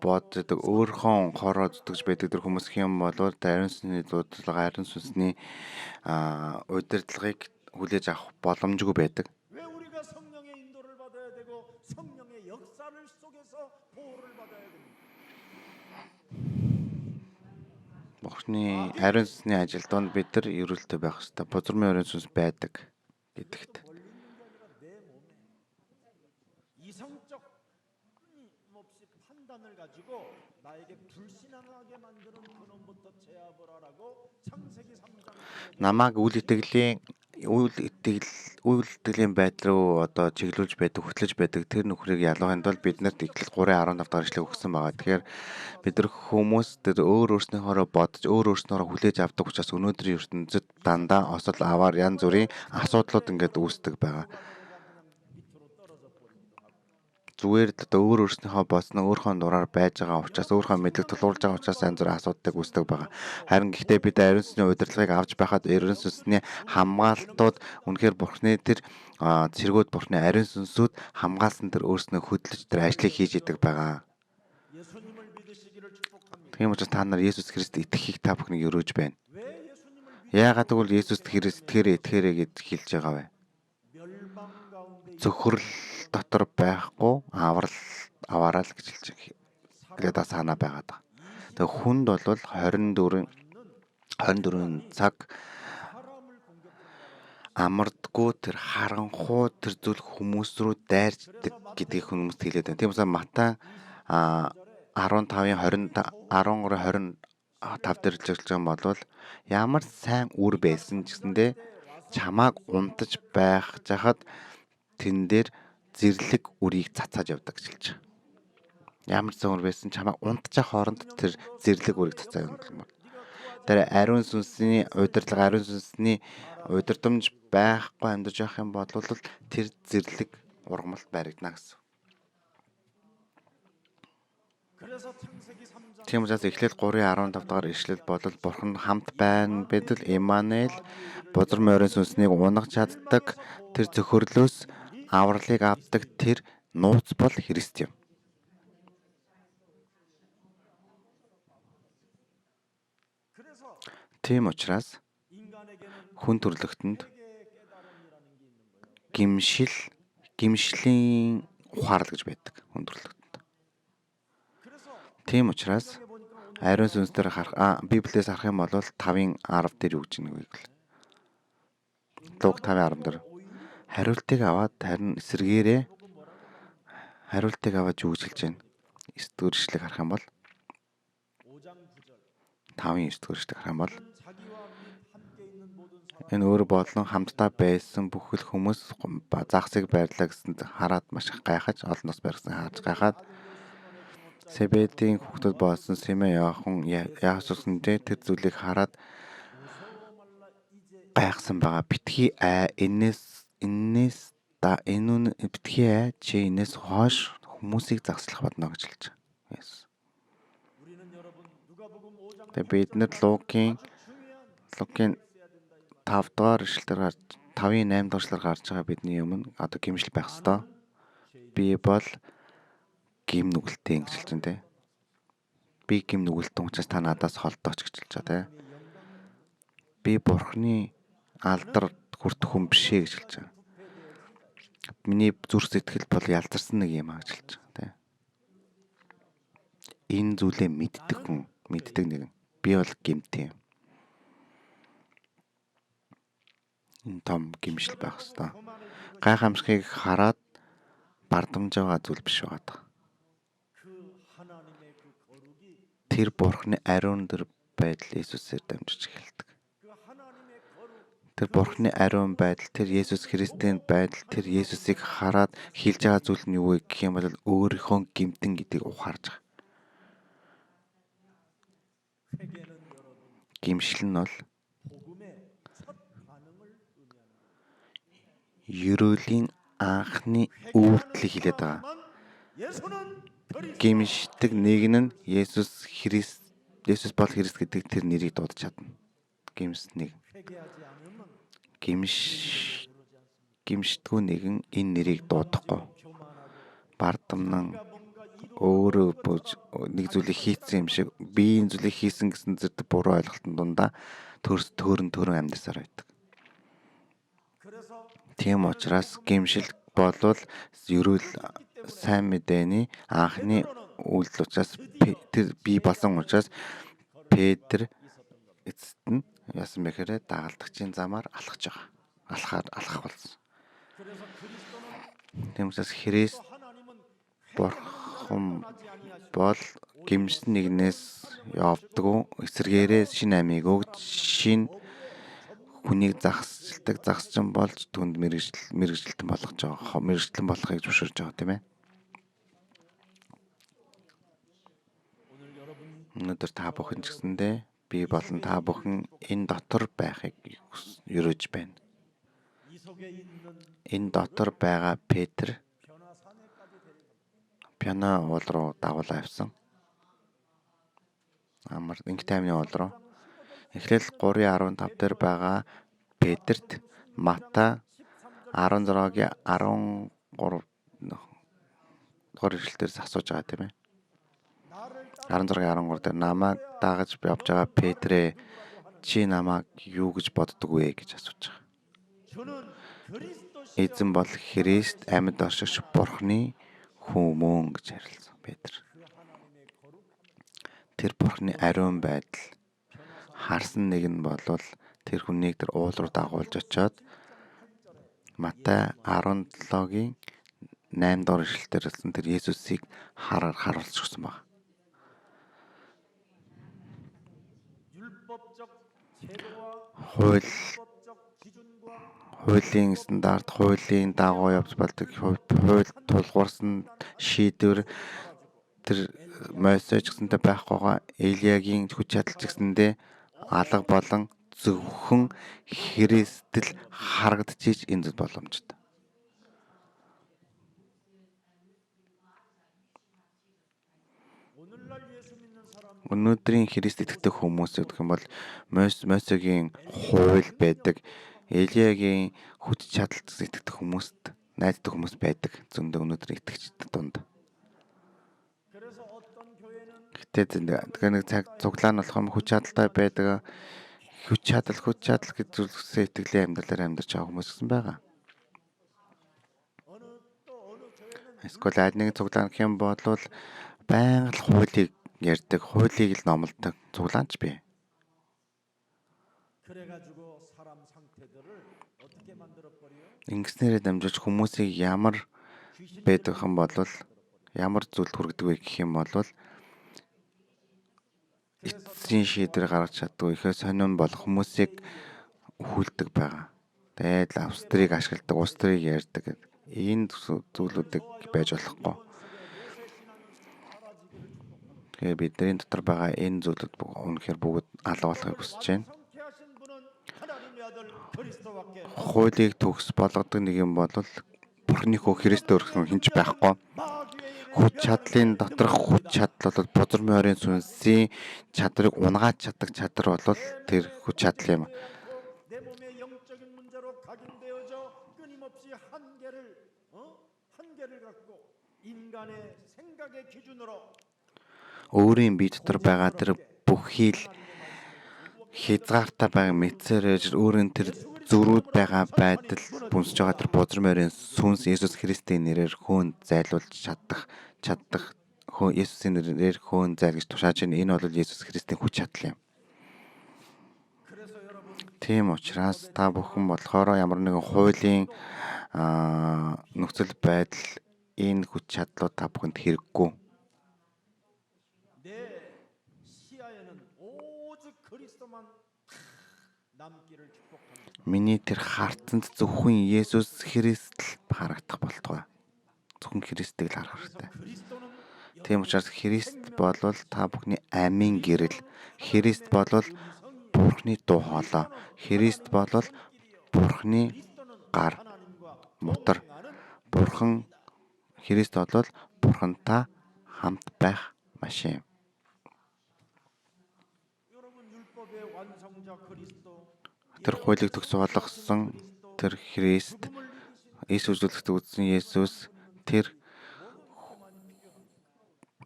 B: боддог, өөрийнхөө хороо зүтгэж байдаг тэр хүмүүс хэм болвол ариун сүнсний дуудлага, ариун сүнсний удирдлагыг хүлээж авах боломжгүй байдаг. Бурхны ариун сүнсний ажилд бид нар ерөөлтэй байх ёстой. Бузармын ариун сүнс байдаг гэдэгт. Намааг үйл итгэлийн байдал руу чиглүүлж байдаг, хөтлөж байдаг тэр нөхрийг ялгахын тулд биднэрт Эхлэл 3:15 дахь ишлэг өгсөн байгаа. Тэгэхээр бид нар хүмүүс тэр өөрснөөрөө бодож, өөрснөөрөө хүлээж авдаг учраас өнөөдрийн ертөнцид дандаа осол аваар янз бүрийн асуудлууд ингээд үүсдэг байгаа. Зүгээр л өөрснөөхөө босноо өөрийнхөө нураар байж байгаа учраас өөрийнхөө мэдлэг тулгуурлаж байгаа учраас янз бүрийн асууддаг үүсдэг байгаа. Харин гэхдээ бид ариун сүнсний удирдлагыг авч байхад ариун сүнсний хамгаалтууд үнэхээр Бурхны тэр цэргүүд Бурхны ариун сүнсүүд хамгаалсан тэр өөрснөө хөдлөж тэр ажлыг хийж идэг байгаа. Тийм учраас та нар Есүс Христ итгэхийг та бүхнийг өрөөж байна. Яагаад гэвэл Есүст итгэхээрээ гэж хэлж байгаа вэ? Зөвхөрл дотор байхгүй аваараа л гэж хэлж байгаа. гэдэг та санаа байгаад байгаа. Тэгээ хүнд бол 24 цаг амардгүй тэр харанхуй тэр зүйл хүмүүс рүү дайрчдаг гэдгийг хүмүүст хэлээд байна. Тийм учраас Матай 15-ын 13-25 дээр хэлж байгаа юм бол ямар сайн үр байсан ч гэсэндээ чамааг унтаж байх жахад тэн дээр зэрлэг үрийг цацааж явдаг гэж хэлж байгаа. Ямар сайн үр байсан чамааг унтчих хооронд тэр зэрлэг үрийг цацааж явдаг юм бол. Тэр ариун сүнсний удирдамж байхгүй амьдарч явах юм бол тэр зэрлэг ургамалт баригдана гэсэн. Тийм учраас Эхлэл 3:15 дахь ишлэл бодол Бурхан хамт байна бидэл Иммануэль бузар морин сүнснийг унах чаддаг тэр зөхөрлөөс авралыг авдаг тэр нууц бол Христ юм. Тийм учраас хүн төрлөختөнд гимшлийн ухаарлал гэж байдаг хүн төрлөختөнд. Тийм учраас ариун сүнс дээр Библиэс харах юм бол 5-10 дээр юу гэж нэг вэ? Луг 5:10 дээр хариултыг аваад харин эсэргээрээ хариултыг аваад юу гэж хэлж байна? 9 дугаар ишлэгийг харах юм бол 5-9 дугаар ишлэгийг харах юм бол энэ өөр болон хамтдаа байсан бүхэл хүмүүс загсыг байрлаа гэсэн хараад маш гайхаж олноос барьсан хааж гайхаад Себедийн хүүхдүүд болсон Симеон Иохан Ясусэндээ тэр зүйлийг хараад гайхсан байгаа. Битгий чи энэс хойш хүмүүсийг загслах бодно гэж хэлж байгаа. Тэгээ бид нар Лукийн 5 дугаар ишлэлээр 5-8 дугаар ишлэлээр гарч байгаа бидний өмнө одоо гимшил байх ёстой. Би бол гим нүгэлтэй гэж хэлж байна те. Би гим нүгэлтэн учраас та надаас холдооч гэж хэлж байгаа те. Би Бурхны алдар хүртэх хүн биш ээ гэж хэлж байгаа. Миний зүрх сэтгэл бол ялзарсан нэг юм аа гэж хэлж байгаа те. Энэ зүйлээ мэддэг нэгэн. Би бол гимтэй юм. Энэ том гимшил байх ёстой. Гайхамшигыг хараад бардамж байгаа зүйл биш байгаа. Тэр Бурхны ариун дөр байдал Иесусээр дамжиж эхэлдэг. Тэр Бурхны ариун байдал, тэр Иесус Христийн байдал, тэр Иесусыг хараад хэлж байгаа зүйл нь юу вэ гэх юм бол өөрийнхөө гимтэн гэдгийг ухаарж байгаа. Гимшил нь бол ерөөлийн анхны үйлдэлийг хэлээд байгаа. Гимшдэг нэг нь Есүс бол Христ гэдэг тэр нэрийг дуудаж чадна. Гимшдэг нэгэн энэ нэрийг дуудахгүй. Бардамнан өөрөө нэг зүйлийг хийсэн юм шиг би энэ зүйлийг хийсэн гэсэн зэрэг буруу ойлголтын дундаа төрөн амьдсаар байдаг. Тийм учраас гимшил болвол ерөөл сайн мэдээний анхны үйлдэл учраас тэр бий болсон учраас Петр эцэст нь яасан бэхээр дагалдагчийн замаар алхаж байгаа. Алхах болсон. Тийм учраас Христ Бурхан бол гимшин нэгнээс явдаггүй эсэргээрээ шинэ амийг өгч шинэ хүнийг загсчин болж түнд мэрэгжилтэн болгож байгаа. Мэрэгжилтэн болохыг зөвшөөрж байгаа тийм ээ. Өнөөдөр та бүхэн ч гэсэндээ би болон та бүхэн энэ дотор байхыг ерөөж байна. Энэ дотор байгаа Петр пиано уул руу дагуулаа явсан. Инх таймны уул руу Эхлэл 3:15 дээр байгаа Петрт Матай 16-гийн 13 дугаар ишлэлээр асууж байгаа тийм ээ. 16-13 дээр намайг дагаж явж байгаа Петрээ чи намайг юу гэж боддог вэ гэж асууж байгаа. Эзэн бол Христ амьд оршигч Бурхны хүн мөн гэж харилсан Петр. тэр бурхны ариун байдал харсан нэг нь болвол тэр хүнийг тэр уул руу дагуулж очиод Матай 17-гийн 8 дугаар ишлэлээр хэлсэн тэр Есүсийг харуулж өгсөн баг.
A: 율법적 제도와
B: Хууль
A: 율법적 기준과
B: хуулийн стандарт, хуулийн дагуу явж болдог хууль тулгуурсан шийдвэр тэр Мойсе ч гэсэнтэй байхгүйгаа Элиягийн хүч чадал ч гэсэндээ алга болон зөвхөн Христэл харагдчих энэ зүйл боломжтой.
A: 오늘날 예수 믿는 사람
B: Өнөөдрийн Христ итгэдэг хүмүүс гэх юм бол Мосегийн хууль байдаг, Элиягийн хүч чадалд итгэдэг хүмүүст найддаг хүмүүс байдаг. Зөндөө өнөөдрийн итгэгчдийн дунд.
A: 그래서 어떤 교회는
B: Гэтэ нэг цаг цуглаа нь болох юм хүч чадалтай байдаг. Хүч чадал гэж зүйлсээ итгэлийн амьдралаар амьдарч байгаа хүмүүс гэсэн байгаа.
A: 어느 교회는
B: Эсвэл аль нэг цуглаа гэх юм бол байнга л хуулийг ярьдаг, хуулийг л номлодог цуглаанч бий.
A: 그래가지고 사람 상태들을 어떻게 만들어 버려요?
B: Ингэснээрээ дамжуулж хүмүүсийг ямар байдаг юм бол ямар зүйлд хүргэдэг вэ гэх юм бол эцсийн шийдвэр гаргаж чаддгүй ихээ сонирн болох хүмүүсийг хүлдэг байгаа. Тэгээд австрийг ашигладаг, улс төрийг ярьдаг гэдэг. Энэ зүйлүүдийг байж болохгүй. Тэгээд бидний дотор байгаа энэ зүйлүүд үнэхээр бүгд алга болохыг хүсэж байна.
A: 성취하신 분은 하나님의 아들 그리스도밖에
B: Хуулийг төгс болгодог нэг юм бол Бурхны хөө Христ өргөн хинч байхгүй. Хүч чадлын доторх хүч чадал бол бузар морийн сүнсийн чадрыг унгааж чаддаг чадар бол тэр хүч чадал юм.
A: 내 몸의 영적인 문제로 각인되어져 끊임없이 한계를 갖고 인간의 생각의 기준으로
B: Өөрийн бие дотор байгаа тэр бүхий л хязгаартай байгаа мэдсээр өөрийн тэр зөрүүд байгаа байдал бүнсж байгаа тэр бузар морийн сүнс Есүс Христийн нэрээр хөөн зайлуулж чадах Есүсийн нэрээр хөөн зайлгаж тушааж байна. Энэ бол Есүс Христийн хүч чадал юм. Тийм учраас та бүхэн болохоор ямар нэгэн хуулийн нөхцөл байдал энэ хүч чадлууд та бүхэнд хэрэггүй.
A: 내 시야에는 오직 그리스도만 남기를 축복합니다.
B: Миний тэр харцанд зөвхөн Есүс Христ л харагдах болтугай. Зөвхөн Христийг л харах хэрэгтэй.
A: 그리스도는
B: Тийм учраас Христ болвол та бүхний амийн гэрэл. Христ болвол Бурхны дуу хоолой. Христ болвол Бурхны гар мотор. Бурхан Христ болвол Бурхантай хамт байх машин.
A: 여러분 율법의 완성자 그리스도
B: Тэр хуулийг төгс болгосон тэр Христ Иесус үзүүлэлт үзсэн Есүс тэр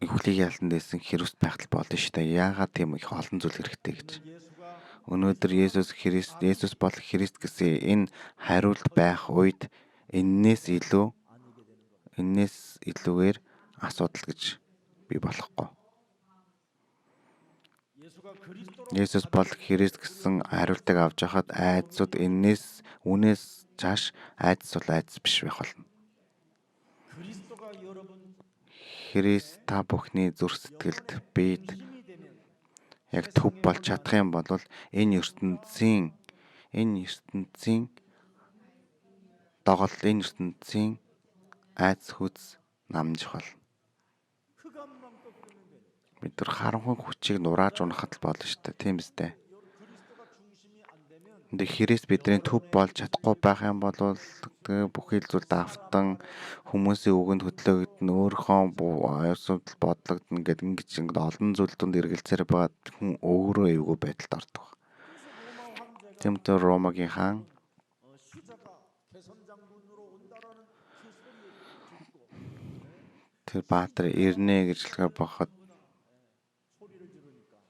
B: хүлийг ялсан дэсэн Христ байхтал болно шүү дээ. Яагаад тийм их олон зүйл хэрэгтэй гэж. Өнөөдөр Есүс Христ, Есүс бол Христ гэсэн энэ хариулт байх үед энээс илүүгээр асуудал гэж бий болохгүй. Есүс бол Христ гэсэн хариултыг авч байхад айдсууд үнээс цааш айдас бол айдас биш байх болно.
A: 그리스도가 여러분
B: Христ та бүхний зүрх сэтгэлд биед яг төв болж чадах юм бол энэ ертөнцийн доголд энэ ертөнцийн айдас хүч намжих болно.
A: 흑암만 꺾으면 돼.
B: Бид нар харанхуй хүчийг нурааж унахад л болно шүү дээ. Тийм үстэй.
A: 그리스도가 중심이 안 되면
B: 근데 Христ бидний төв болж чадахгүй байх юм бол тэгээ бүхий л зүйл давтан хүмүүсийн үгэнд хөдлөгдөн өөрийнхөө аюулсуудал бодлогдно гэдэг ингэж олон зүйл донд эргэлзээр байгаа хүн өөрөө эвгүй байдалд ордог. Тэмтэр Ромагийн хаан
A: 시자가 개선장군으로 온다라는 그 소리에 듣고
B: тэр баатар ирнэ гэж хэлэхээр бохот
A: 소리를 들으니까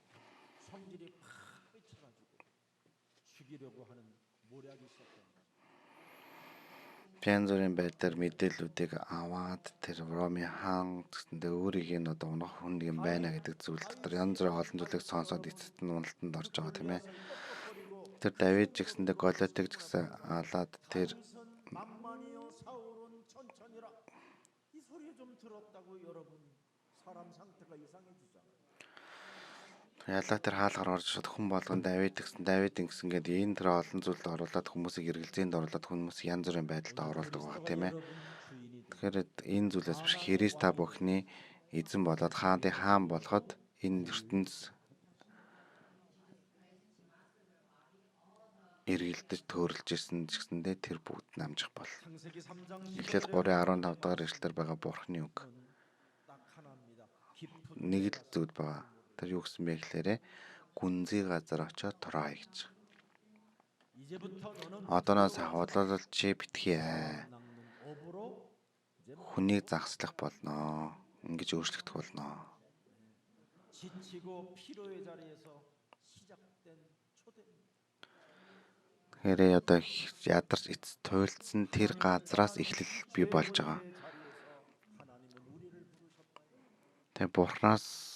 A: 성질이 팍 삐쳐가지고 죽이려고 하는 모략이 있었던 거예요.
B: янз бүрийн байдлаар мэдээллүүдийг аваад тэр Роми хаан гэсэндээ өөрийн нь одоо унах хүн нэг юм байна гэдэг зүйл дотор янз бүрийн олон зүйлийг сонсоод эцэст нь уналтанд орж байгаа тийм ээ. Тэр Давид ч гэсэндээ Голиатыг ч гэсэн алаад тэр
A: 만만이요 사울은 천천히라. 이 소리 좀 들었다고 여러분. 사람 상태가 이상해지잖아요.
B: ялаа тэр хаалгаар орж шууд хүн болгон Давид гэсэн гээд энэ тэр олон зүйлд оруулаад хүмүүсийг эргэлзээнд оруулаад хүмүүс янз бүрийн байдалд оруулдаг баг тийм ээ. Тэгэхээр энэ зүйлээс биш Христ та бүхний эзэн болоод хаантын хаан болоход энэ ертөнц эргэлдэж төөрөлж ирсэн гэсэндээ тэр бүгд намжих бол.
A: 창세기 3장
B: Эхлэл 3:15 дахь эшлэлээр байгаа Бурхны үг.
A: 딱 하나입니다. 깊은
B: Нэг л зүйл байгаа. Тэр юу гэсэн бэ гэхлээрэ гүнзгий газар очоод тураа гэж.
A: 이제부터 너는
B: Одооноос хавуулал чи битгий
A: 낚는 업으로 이제
B: хүнийг загслах болноо. Ингэж өөрчлөгдөх болноо.
A: 지치고 피로의 자리에서 시작된 초대입니다.
B: Тэгэхээр одоо ядарч эц туйлдсан тэр газраас эхлэл бий болж байгаа.
A: 하나님은 우리를 부르셨다.
B: Тэгээ Бурханаас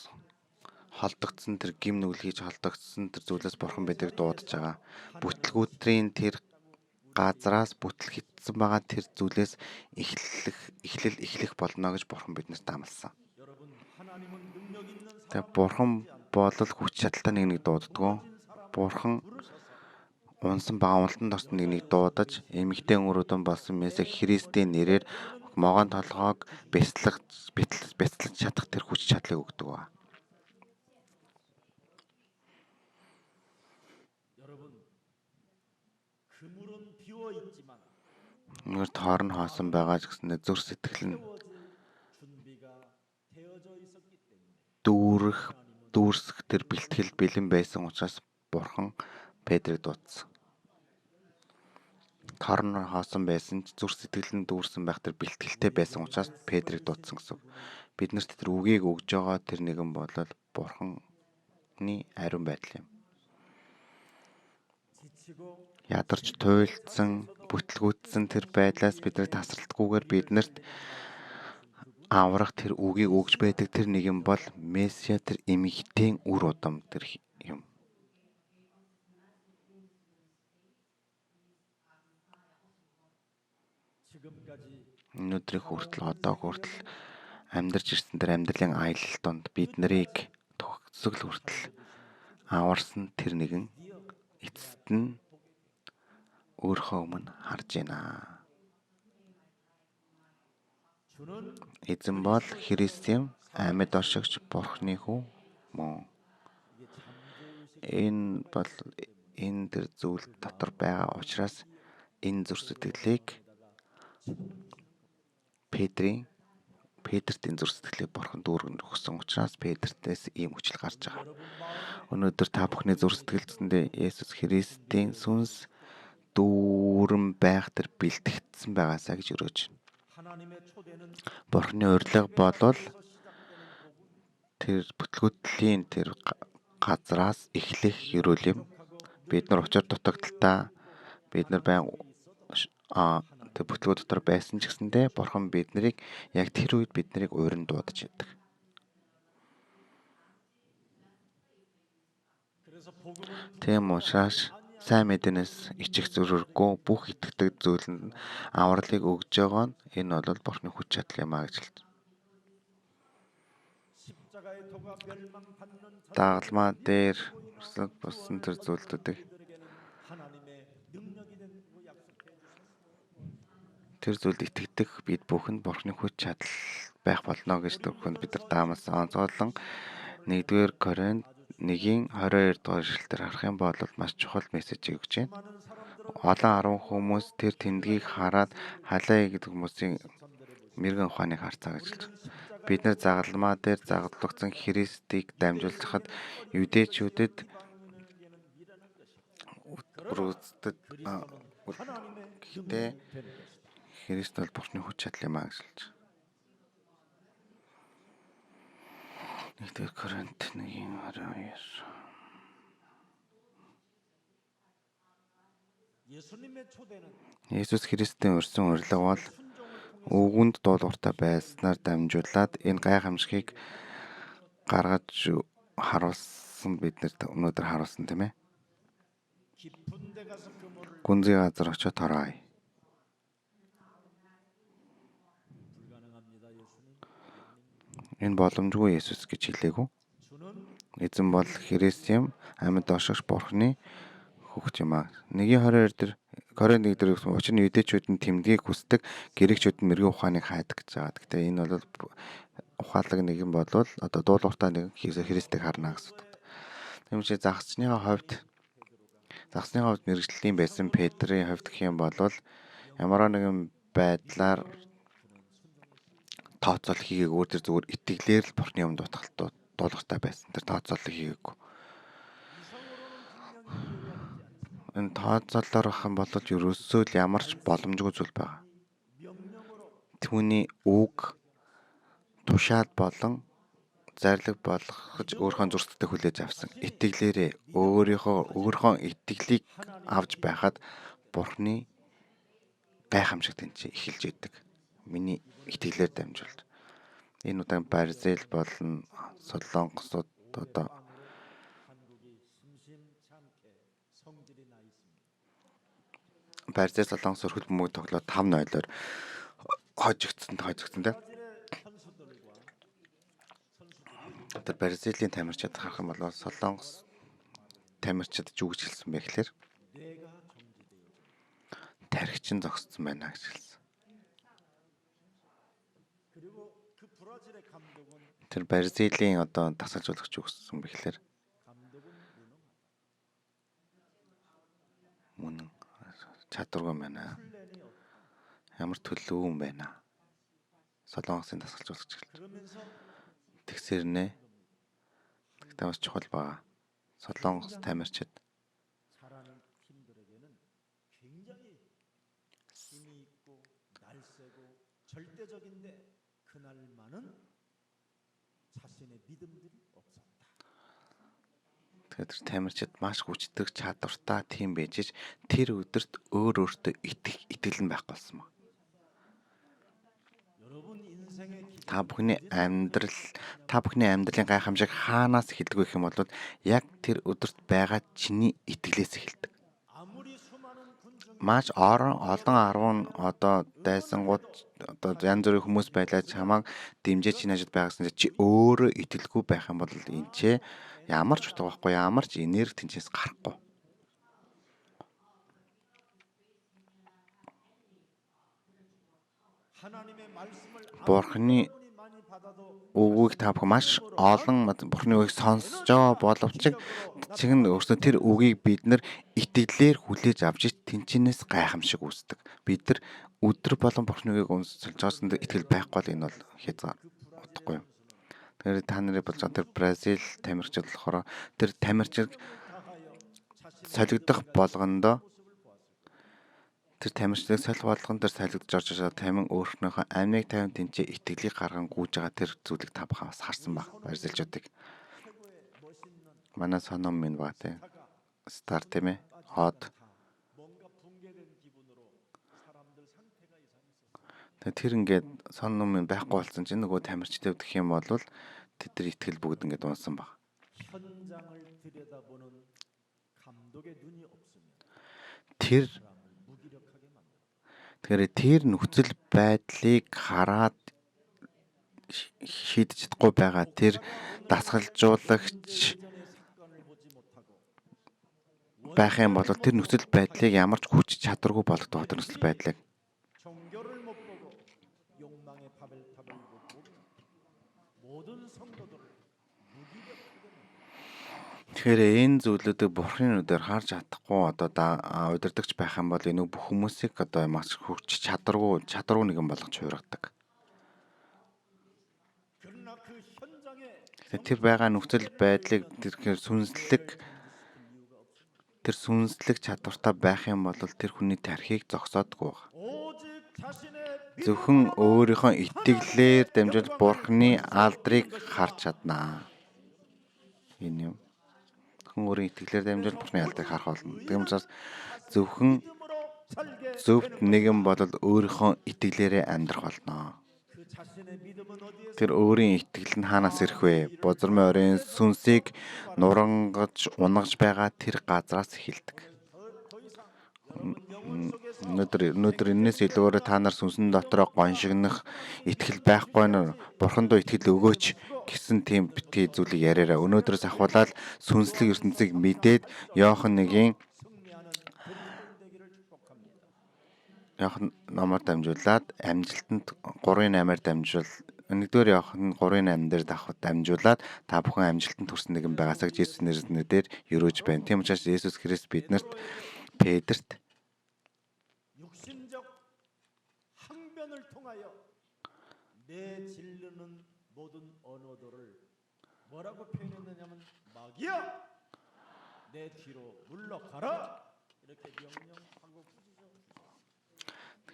B: холдогдсон тэр гим нүгэл хийж холдогдсон тэр зүйлээс Бурхан биднийг дуудаж байгаа. Бүтлгүүтрийн тэр газраас бүтлэгдсэн байгаа тэр зүйлээс эхлэх болно гэж Бурхан биднээс амласан.
A: 여러분 하나님은 능력 있는
B: Тэгээ Бурхан бол хүч чадалтай нэг дууддаггүй. Бурхан унсан бага уналтанд орсон нэг дуудаж эмэгтэй өнгөрүүдэн болсон Месех Христийн нэрээр могон толгойг бяцлаж чадах тэр хүч чадлыг өгдөг ба.
A: 여러분 그물은 비워 있지만
B: Нүгээр тоор нь хоосон байгаа ч гэсэндээ зүр сэтгэл нь
A: 채워질 준비가 되어져 있었기 때문에
B: дүүрсэх тэр бэлтгэл бэлэн байсан учраас Бурхан Петрийг дуудсан. Тоор нь хоосон байсан ч зүр сэтгэл нь дүүрсэн байх тэр бэлтгэлтэй байсан учраас Петрийг дуудсан гэсэн. Биднэрт тэр үгийг өгж байгаа тэр нэгэн бол Бурханы ариун байдал юм.
A: 지치고
B: Ядарч туйлдсан, бүтлгүүтсэн тэр байдлаас биднэрт тасралтгүйгээр биднэрт аврах тэр үгийг өгж байдаг тэр нэгэн бол Месиа тэр эмэгтэйн үр удам тэр юм.
A: 지금까지
B: Өнөөдрийн хүртэл одоо хүртэл амьдарч ирсэн тэр амьдралын аялал донд бид нарыг төгсгөл хүртэл аварсан тэр нэгэн эцэст нь өөрийнхөө өмнө харж байна.
A: 주는
B: Эзэн бол Христ юм, амьд оршигч Бурхны хүү мөн. Энэ бол энэ тэр зүйл дотор байгаа учраас энэ зүр сэтгэлийг Петрт энэ зүр сэтгэлийг Бурхан дүүргэн өгсөн учраас Петртээс ийм хүчил гарч байгаа. Өнөөдөр та бүхний зүр сэтгэлдсэндээ Есүс Христийн сүнс дүүрэн байх тэр бэлтгэгдсэн байгаасаа гэж өрөөж байна.
A: 하나님의 초대는
B: Бурханы урилга болвол тэр бүтлгүүтлийн тэр газраас эхлэх ерөөл юм. Бид нар учир дутагдaltaа бид нар тэр бүтлгүүд дотор байсан ч гэсэндээ Бурхан биднийг яг тэр үед биднийг уурын дуудаж яадаг.
A: 그래서 복음은
B: Тийм учраас сайн мэдээнээс ичих зүрхгөө бүх итгэдэг зүйлэнд авралыг өгж байгаа нь энэ бол Бурханы хүч чадал юм а гэж хэлж.
A: 십자가의 도가 멸망받는
B: Дагалмаа дээр болсон тэр зүйлүүдийг
A: 자들에게는 하나님의 능력이 된다고 약속해 주셨습니다.
B: тэр зүйлд итгэдэг бид бүхэнд Бурханы хүч чадал байх болно гэж түрхэнд бид нар таамаасан. Онцгойлон 1-р Коринт 1:22 дугаар эшлэлээр харах юм бол маш чухал мессежийг өгч байна.
A: 많은 사람들은
B: Олон 10 хүмүүс тэр тэндгийг хараад халаа гэдэг хүмүүсийн мэрэгэн ухааныг харцаа гэж хэлж. Бид нар загалмаа дээр загалдуулсан Христийг дамжуулахад юдэчүүдэд үргэлжлээд
A: 하나님의
B: гэхдээ Христ бол Бурханы хүч чадал юм а гэж хэлж. 1-р Коринт 1:22.
A: 예수님의 초대는
B: Есүс Христийн урьсан урилга бол
A: 순종을 통해서
B: өвгөнд дуулууртай байснаар дамжуулаад энэ гайхамшигыг гаргаж харуулсан биднэрт өнөөдөр харуулсан тийм ээ.
A: 깊은 데 가서 그물을
B: Гүнзгий газар очиод торооё.
A: 불가능합니다. 예수님.
B: Энэ боломжгүй Есүс гэж хэлээгүү.
A: 주는
B: Эзэн бол Христ юм, амьд ошигч Бурхны хүүхд юм аа. 1:22 дээр Коринт 1 дээр учир нь юдэчүүд нь тэмдгийг хүсдэг, грекчүүд нь мэрэгэн ухааныг хайдаг гэж байгаа. Гэхдээ энэ бол ухаалаг нэгэн болвол одоо дуулууртай нэг Христийг харна гэсэн үг. Тийм учраас загсны хувьд мэрэгжлийн байсан Петрийн хувьд гэх юм бол ямар нэгэн байдлаар тооцоол хийгээг өөр төр зүгээр итгэлээр л Бурхны өмнө дуулууртай байсан. Тэр тооцоолыг хийгээгүй. Энэ тооцоолоор байх юм бол ерөөсөө л ямар ч боломжгүй зүйл байгаа. Түүний үг тушаал болон зарлиг болгож өөрийнхөө зурцтай хүлээж авсан. Итгэлээрээ өөрийнхөө итгэлийг авч байхад Бурхны гайхамшиг тэнцээ эхэлж идэг. Миний итгэлээр дамжуулж. Энэ удаан Барзил болон Солонгосууд одоо Барзил Солонгос өрхөл бөмбөг тоглоод 5-0-оор хожигдсон тийм. Тэр Барзилийн тамирчид харах юм бол Солонгос тамирчид юу гэж хэлсэн бэ гэхээр тархич нь зогссон байна гэж хэлсэн. Тэр Барзилийн одоо тасалжуулагч юу гэсэн бэ гэхээр мөн чадваргүй байна. Ямар төлөв юм байна. Солонгосын тасалжуулагч гэлж. Тэгсэрнэ. Тэгтээ бас чухал байгаа. Солонгос тамирчид
A: 잘하는 팀들에게는 굉장히 힘이 있고 날쌔고 절대적인데 그날만은 자신의 믿음들이 없었다.
B: Тэгэхээр тамирчид маш хүчтэй чадвартай тийм байж тэр өдөрт өөртөө итгэл нь байхгүй болсон ба.
A: 여러분 인생의
B: Та бүхний амьдралын гайхамшиг хаанаас эхэлдэг вэ гэх юм бол яг тэр өдөрт байгаа чиний итгэлээс эхэлдэг.
A: 아무리 수많은 군중
B: Маш олон 10 одоо дайсангууд одоо янз бүрийн хүмүүс байлаа чамайг дэмжиж чинаажд байгасан чи өөрөө итгэлгүй байх юм бол энэ ч ямар ч утга байхгүй, ямар ч энерги тэнцээс гарахгүй.
A: 하나님의 말씀을
B: Бурхны
A: 아무리 많이 받아도
B: үгийг та бүхэн маш олон Бурхны үгийг сонсож байгаа боловч чиг нь өөрсдөө тэр үгийг бид нар итгэлээр хүлээж авч тэнчнээс гайхамшиг үүсдэг. Бид нар өдөр болон Бурхны үгийг сонсож байгаасан итгэл байхгүй бол энэ бол хязгаар утгагүй юм. Тэгэхээр та нарын болж байгаа тэр Бразил тамирчид болохоор тэр тамирчид солигдох болгондоо тэр тамирчдыг солих болгон тэр солигдож орж байгаа тамин өөрхнөөхөө амийг 50 тэнцээ итгэлийг гарган гүйж байгаа тэр зүйлийг та бүхэн бас харсан баг. Барзилчуудыг. Манай соном минь баг тий. Стар тийм ээ. Хот.
A: 뭔가 붕괴된 기분으로 사람들 상태가 이상했었어요.
B: Тэр ингээд соном минь байхгүй болсон чинь нөгөө тамирчдад гэх юм бол тэд нар итгэл бүгд ингээд унсан баг.
A: 현장을 들여다보는 감독의 눈이 없으면
B: Тэр
A: 무기력하게 만들어.
B: Тэгэхээр тэр нөхцөл байдлыг хараад шийдэж чадахгүй байгаа тэр дасгалжуулагч
A: 예전의 습관을 보지 못하고
B: байх юм бол тэр нөхцөл байдлыг ямар ч хүч чадваргүй болгодог тэр нөхцөл байдлыг
A: 종교를 못 보고 욕망의 바벨탑을 못 보고 모든 성도들을 무기력하게 만들어.
B: Тэгэхээр энэ зүйлүүдийг Бурхны нүдээр харж чадахгүй одоо удирдахч байх юм бол энэ бүх хүмүүсийг одоо маш хүч чадваргүй нэгэн болгож хуургадаг.
A: 그러나 그 현장에
B: Тэр байгаа нөхцөл байдлыг тэр сүнслэг чадвартай байх юм бол тэр хүний тархийг зогсоодгүй байна.
A: 오직 자신의
B: Зөвхөн өөрийнхөө итгэлээр дамжуулж Бурхны алдрыг харж чаднаа. Энэ юм. Зөвхөн өөрийн итгэлээр дамжуулж Бурхны алдрыг харах болно. Тэгм учраас зөвхөн
A: 살게
B: зөвхт
A: 되는
B: нэгэн бол өөрийнхөө итгэлээрээ амьдрах болно.
A: 그 자신의 믿음은 어디에서
B: Тэр өөрийн итгэл нь хаанаас ирэх вэ? Бузар морийн сүнсийг нурангаж унгаж байгаа тэр газраас эхэлдэг.
A: 더 이상 여러분 영혼 속에서
B: Өнөөдөр энэс илүүгээр та нар сүнсэн дотроо гоншигнох итгэл байхгүй нь бурхандуу итгэл өгөөч гэсэн тийм битгий зүйлийг яриараа. Өнөөдрөөс ахвалаад сүнслэг ертөнцийг мэдээд Иохан
A: 되기를 축복합니다.
B: Иохан номоор дамжуулаад амжилтанд 3:8-аар дамжуул. Нэгдүгээр Иохан 3:8 дээр дамжуулаад та бүхэн амжилтанд хүрсэн нэгэн байгаасаа гэж Есүс нэрээр өрөөж байна. Тийм учраас Есүс Христ биднэрт Петрт
A: 육신적 항변을 통하여 내 질르는 모든 언어들을 뭐라고 표현했느냐면 마귀야 내 뒤로 물러가라 이렇게 명령하고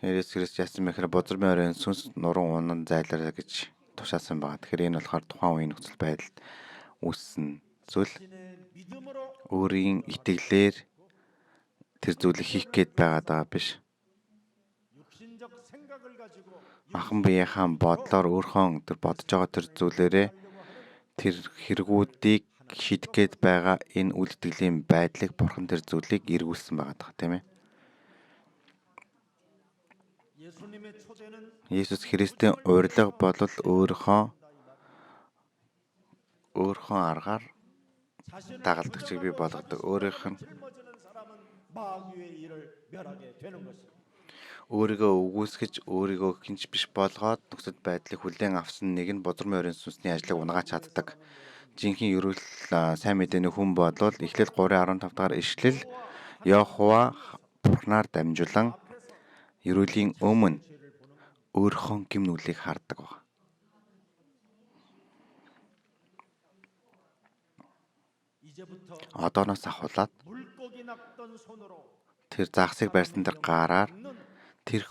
B: Есүс Христ яасан мэхээр бузар морийн сүнс нуруу унан зайлаарай гэж тушаасан байгаа. Тэгэхээр энэ болохоор тухайн үеийн нөхцөл байдалд үүссэн зүйл.
A: 자신의 믿음으로
B: Өөрийн итгэлээр тэр зүйлийг хийх гээд байгаа биш.
A: 육신적 생각을 가지고
B: Махан биеийнхаа бодлоор өөрхөн тэр бодож байгаа тэр зүйлээрээ тэр хэрэгүүдийг шийдэх гээд байгаа энэ үйл итгэлийн байдлыг бурхан тэр зүйлийг эргүүлсэн байгаа тийм ээ.
A: 예수님의 초대는
B: Есүс Христийн урилга бол өөрхөн аргаар
A: 자신을
B: дагалдагчийг бий болгодог. Өөрийнх нь
A: 짊어지는 사람은 마귀의 일을 멸하게 되는 것입니다.
B: өөрийгөө үгүйсгэж өөрийгөө хинч биш болгоод нөхцөл байдлыг хүлээн авсан нэг нь бузар морийн сүнсний ажлыг унгаач чаддаг. Жинхэнэ ерөөл сайн мэдээний хүн бодвол Эхлэл 3:15 дахь ишлэл Йохова бурхнаар дамжуулан ерөөлийн өмнө өөрхөн гим нүглийг хардаг баг.
A: 이제부터
B: Одооноос ахуулаад
A: 물고기 낚던 손으로
B: тэр загсыг барьсан тэр гараар тэр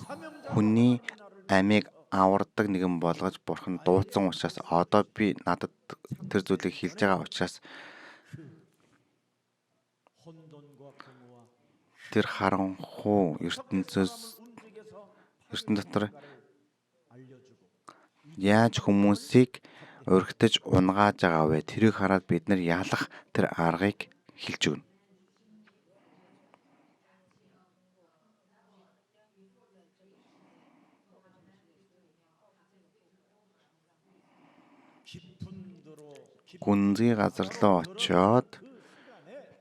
B: хүний амийг авардаг нэгэн болгож бурхан дуудсан учраас одоо би надад тэр зүйлийг хэлж байгаа учраас
A: 혼돈과 공허와
B: тэр харанхуй ертөнд дотор
A: 알려주고
B: яаж хүмүүсийг урагтаж унгааж байгаа вэ? Тэрийг хараад бид нар яалах тэр аргыг хэлж өгнө.
A: 깊은 데로
B: Гүнзгий газар руу очиод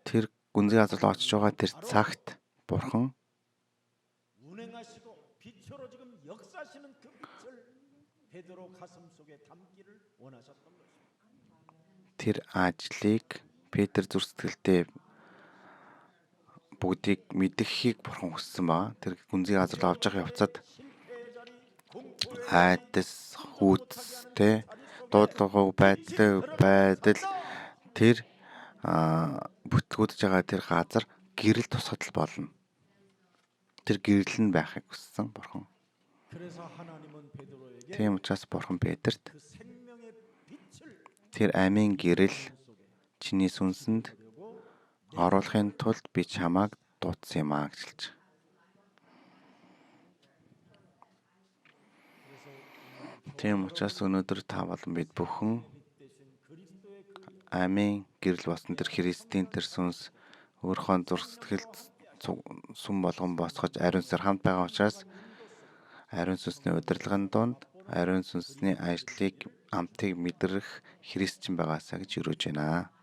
B: тэр гүнзгий газар руу очиж байгаа тэр цагт бурхан
A: 운행하시고 빛으로 지금 역사하시는 그 빛을 베드로 가슴 속에 담기를 원하셨던 것입니다.
B: тэр ажлыг Петр зүрх сэтгэлдээ бүгдийг мэдгэхийг бурхан хүссэн ба тэр гүнзгий газар руу авч явах явцад
A: 실패의 자리, 공포의
B: айдас хүүцтэй дуудлагыг байдал тэр бүтлгүүдж байгаа тэр газар гэрэл тусгадал болно. Тэр гэрэл нь байхыг хүссэн бурхан.
A: 그래서 하나님은 베드로에게
B: Тийм учраас бурхан Петрт
A: 그 생명의 빛을
B: тэр амийн гэрэл чиний сүнсэнд оруулахын тулд би чамайг дуудсан юм аа гэж хэлж. Тийм учраас өнөөдөр та болон бид бүхэн амийн гэрэл болсон тэр Христийн тэр сүнс өөрхөн зурх сэтгэлд сүм болгон босгож ариун сүнсээр хамт байгаа учраас ариун сүнсний удирдлагын донд ариун сүнсний ажлыг амтыг мэдрэх Христчин байгаасаа гэж өрөөж байна.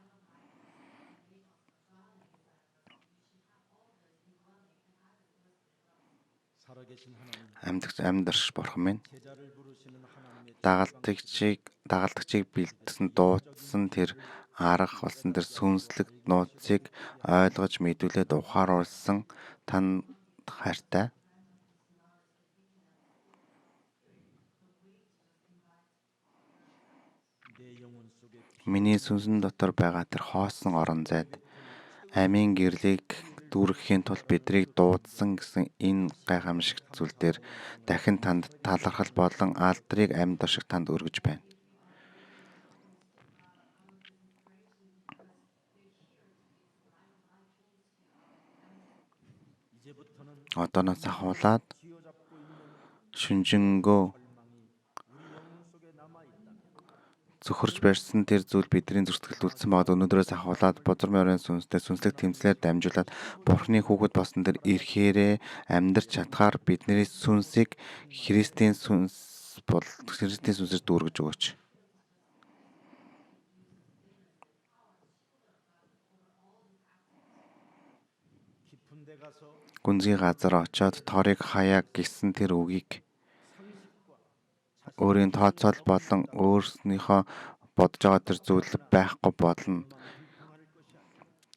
A: 살아계신 하나님,
B: Амьдарч бурхан минь
A: 제자를 부르시는 하나님의
B: дагалдагчийг бэлдсэн дуудсан тэр арга болсон тэр сүнслэг нууцыг ойлгож мэдүүлээд ухааруулсан танд хайртай.
A: 내 영혼 속에
B: Миний сүнсэн дотор байгаа тэр хоосон орон зайд амийн гэрлийг дүүрэхийн тулд бидрийг дуудсан гэсэн энэ гайхамшиг зүйл дээр дахин танд талархал болон алдрыг амьд шиг танд өргөж байна.
A: 이제
B: одооноос ахуулаад шүнжэнгөө зөвхөрж барьсан тэр зүйл бидний зүрхсэтгэлд үлдсэн бөгөөд өнөөдрөөс ахуулаад бузар морин сүнстэй сүнслэг тэмцлэр дамжуулаад Бурхны хүүхэд болсон тэр эрхээрээ амьдарч чадхаар бидний сүнсийг Христийн сүнсээр дүүргэж өгөөч. Гүнзгий газар очоод торыг хаяа гэсэн тэр үгийг өөрийн тооцоол болон өөрснийхөө бодож байгаа тэр зүйл байхгүй болно.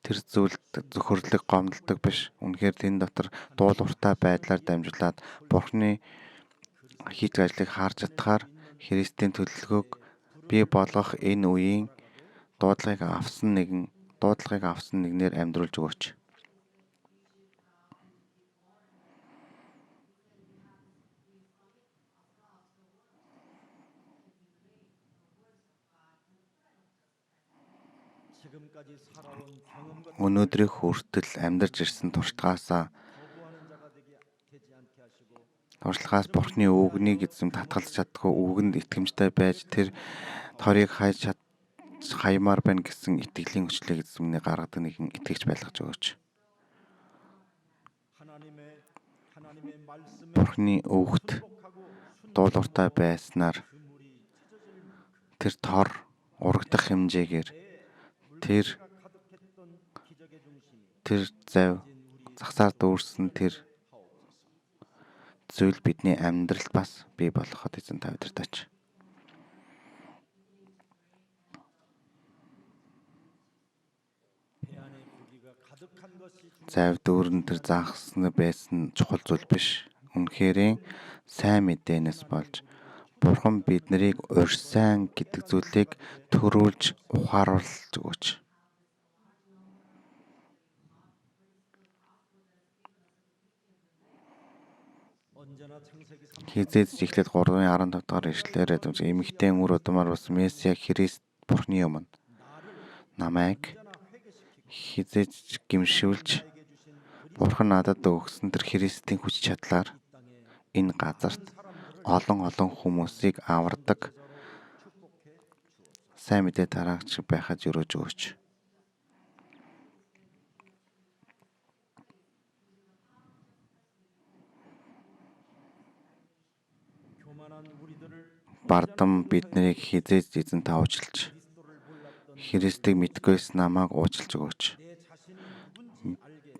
B: Тэр зүйлд зөвхөрлөг гомдолдог биш. Үнэхээр тэн дотор дуул уртай байдлаар дамжуулаад Бурхны хийж ажлыг харж чадхаар Христийн төлөвлөгөөг бий болгох энэ үеийн дуудлагыг авсан нэгнээр амьдруулж өгөөч. Өнөөдрийг хүртэл амьдарч ирсэн туршлагаас Бурхны үгнийг эзэм татгалзах чаддгүй үгэнд итгэмжтэй байж тэр торыг хаймаар байна гэсэн итгэлийн хүчлийг эзэмний гаргадаг нэгэн итгэгч байлгаж өгөөч. Бурхны үгт дуулууртай байснаар тэр тор урагдах хэмжээгээр тэр зав загсаар дүүрсэн тэр зүйл бидний амьдралд бас бий болгоход эзэн та удирдаач. Зав дүүрэн тэр загсны байсан чухал зүйл биш. Үнэхээр сайн мэдээнээс болж Бурхан биднийг урьсан гэдэг зүйлийг төрүүлж ухааруулж өгөөч. Хизээд ч эхлээд 3:15 дахь ишлэлээр эмэгтэй үр удмаар бас Месиа Христ Бурхны өмнө намайг хизээд ч гимшүүлж Бурхан надад өгсөн тэр Христийн хүч чадлаар энэ газарт олон хүмүүсийг авардаг сайн мэдээ тараагч байхад өрөөж өгөөч. Бардам биднийг хизээж эзэн та уучлж Христийг мэдгүйс намайг уучлж өгөөч.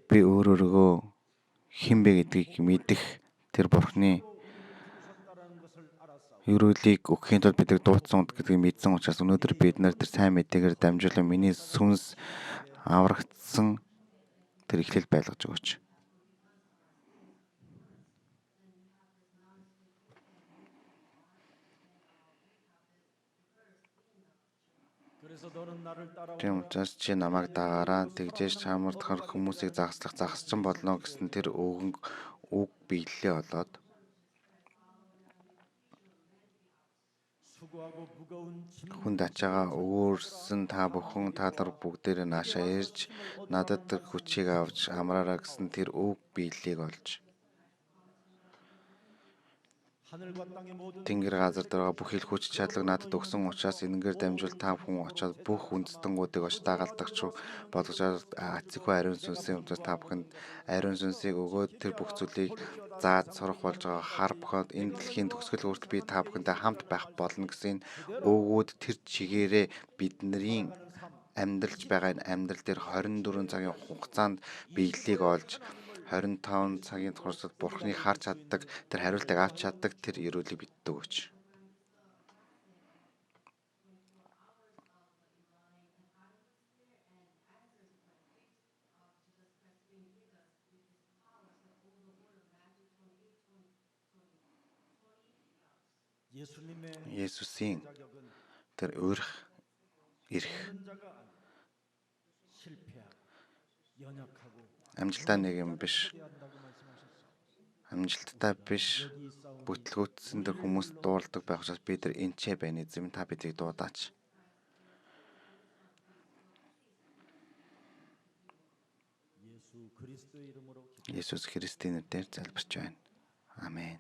B: Би өөрийгөө хэн бэ гэдгийг мэдэх тэр Бурхны өрөөлийг өгөхийн тулд биднийг дуудсан гэдгийг мэдсэн учраас өнөөдөр бид нар тэр сайн мэдээгээр дамжуулан миний сүнс аврагдсан тэр эхлэл байлгаж өгөөч. Тийм учраас чи намайг дагаараа тэгжээж чамардахаар хүмүүсийг загасчин болно гэсэн тэр үг биелэлээ болоод хүнд ачаагаа өгөөрсөн та бүхэн та нар бүгдээрээ наашаа ирж надад тэр хүчийг авч амраараа гэсэн тэр үг биелэлийг олж Тэнгэр газар дээр бүх ил хүч чадлыг надад өгсөн учраас энэгээр дамжуул та бүхэн очоод бүх үндэстэнгүүдийг очиж дагалдагч болгож эцэггүй ариун сүнсийн учраас та бүхэнд ариун сүнсийг өгөөд тэр бүх зүйлийг зааж сурах болж байгаа хар бохоод энэ дэлхийн төгсгөл хүртэл би та бүхэнтэй хамт байх болно гэсэн өгөөд тэр чигээрээ бидний амьдралж байгаа энэ амьдрал дээр 24 цагийн хугацаанд биелэлийг олж 25 цагийн туршид Бурхныг харж чаддаг, тэр хариултыг авч чаддаг тэр өрөөлийг битдэг өгөөч. Есүсийн тэр өрх ирэх амжилттай нэг юм биш. Амжилттай биш бүтлгүүтсэн тэр хүмүүс дуулдаг байх учраас бид нар энчээ байна эзэм та бидийг дуудаач.
A: 예수 그리스도의 이름으로
B: Есүс Христийн нэрээр залбирч байна. Амен.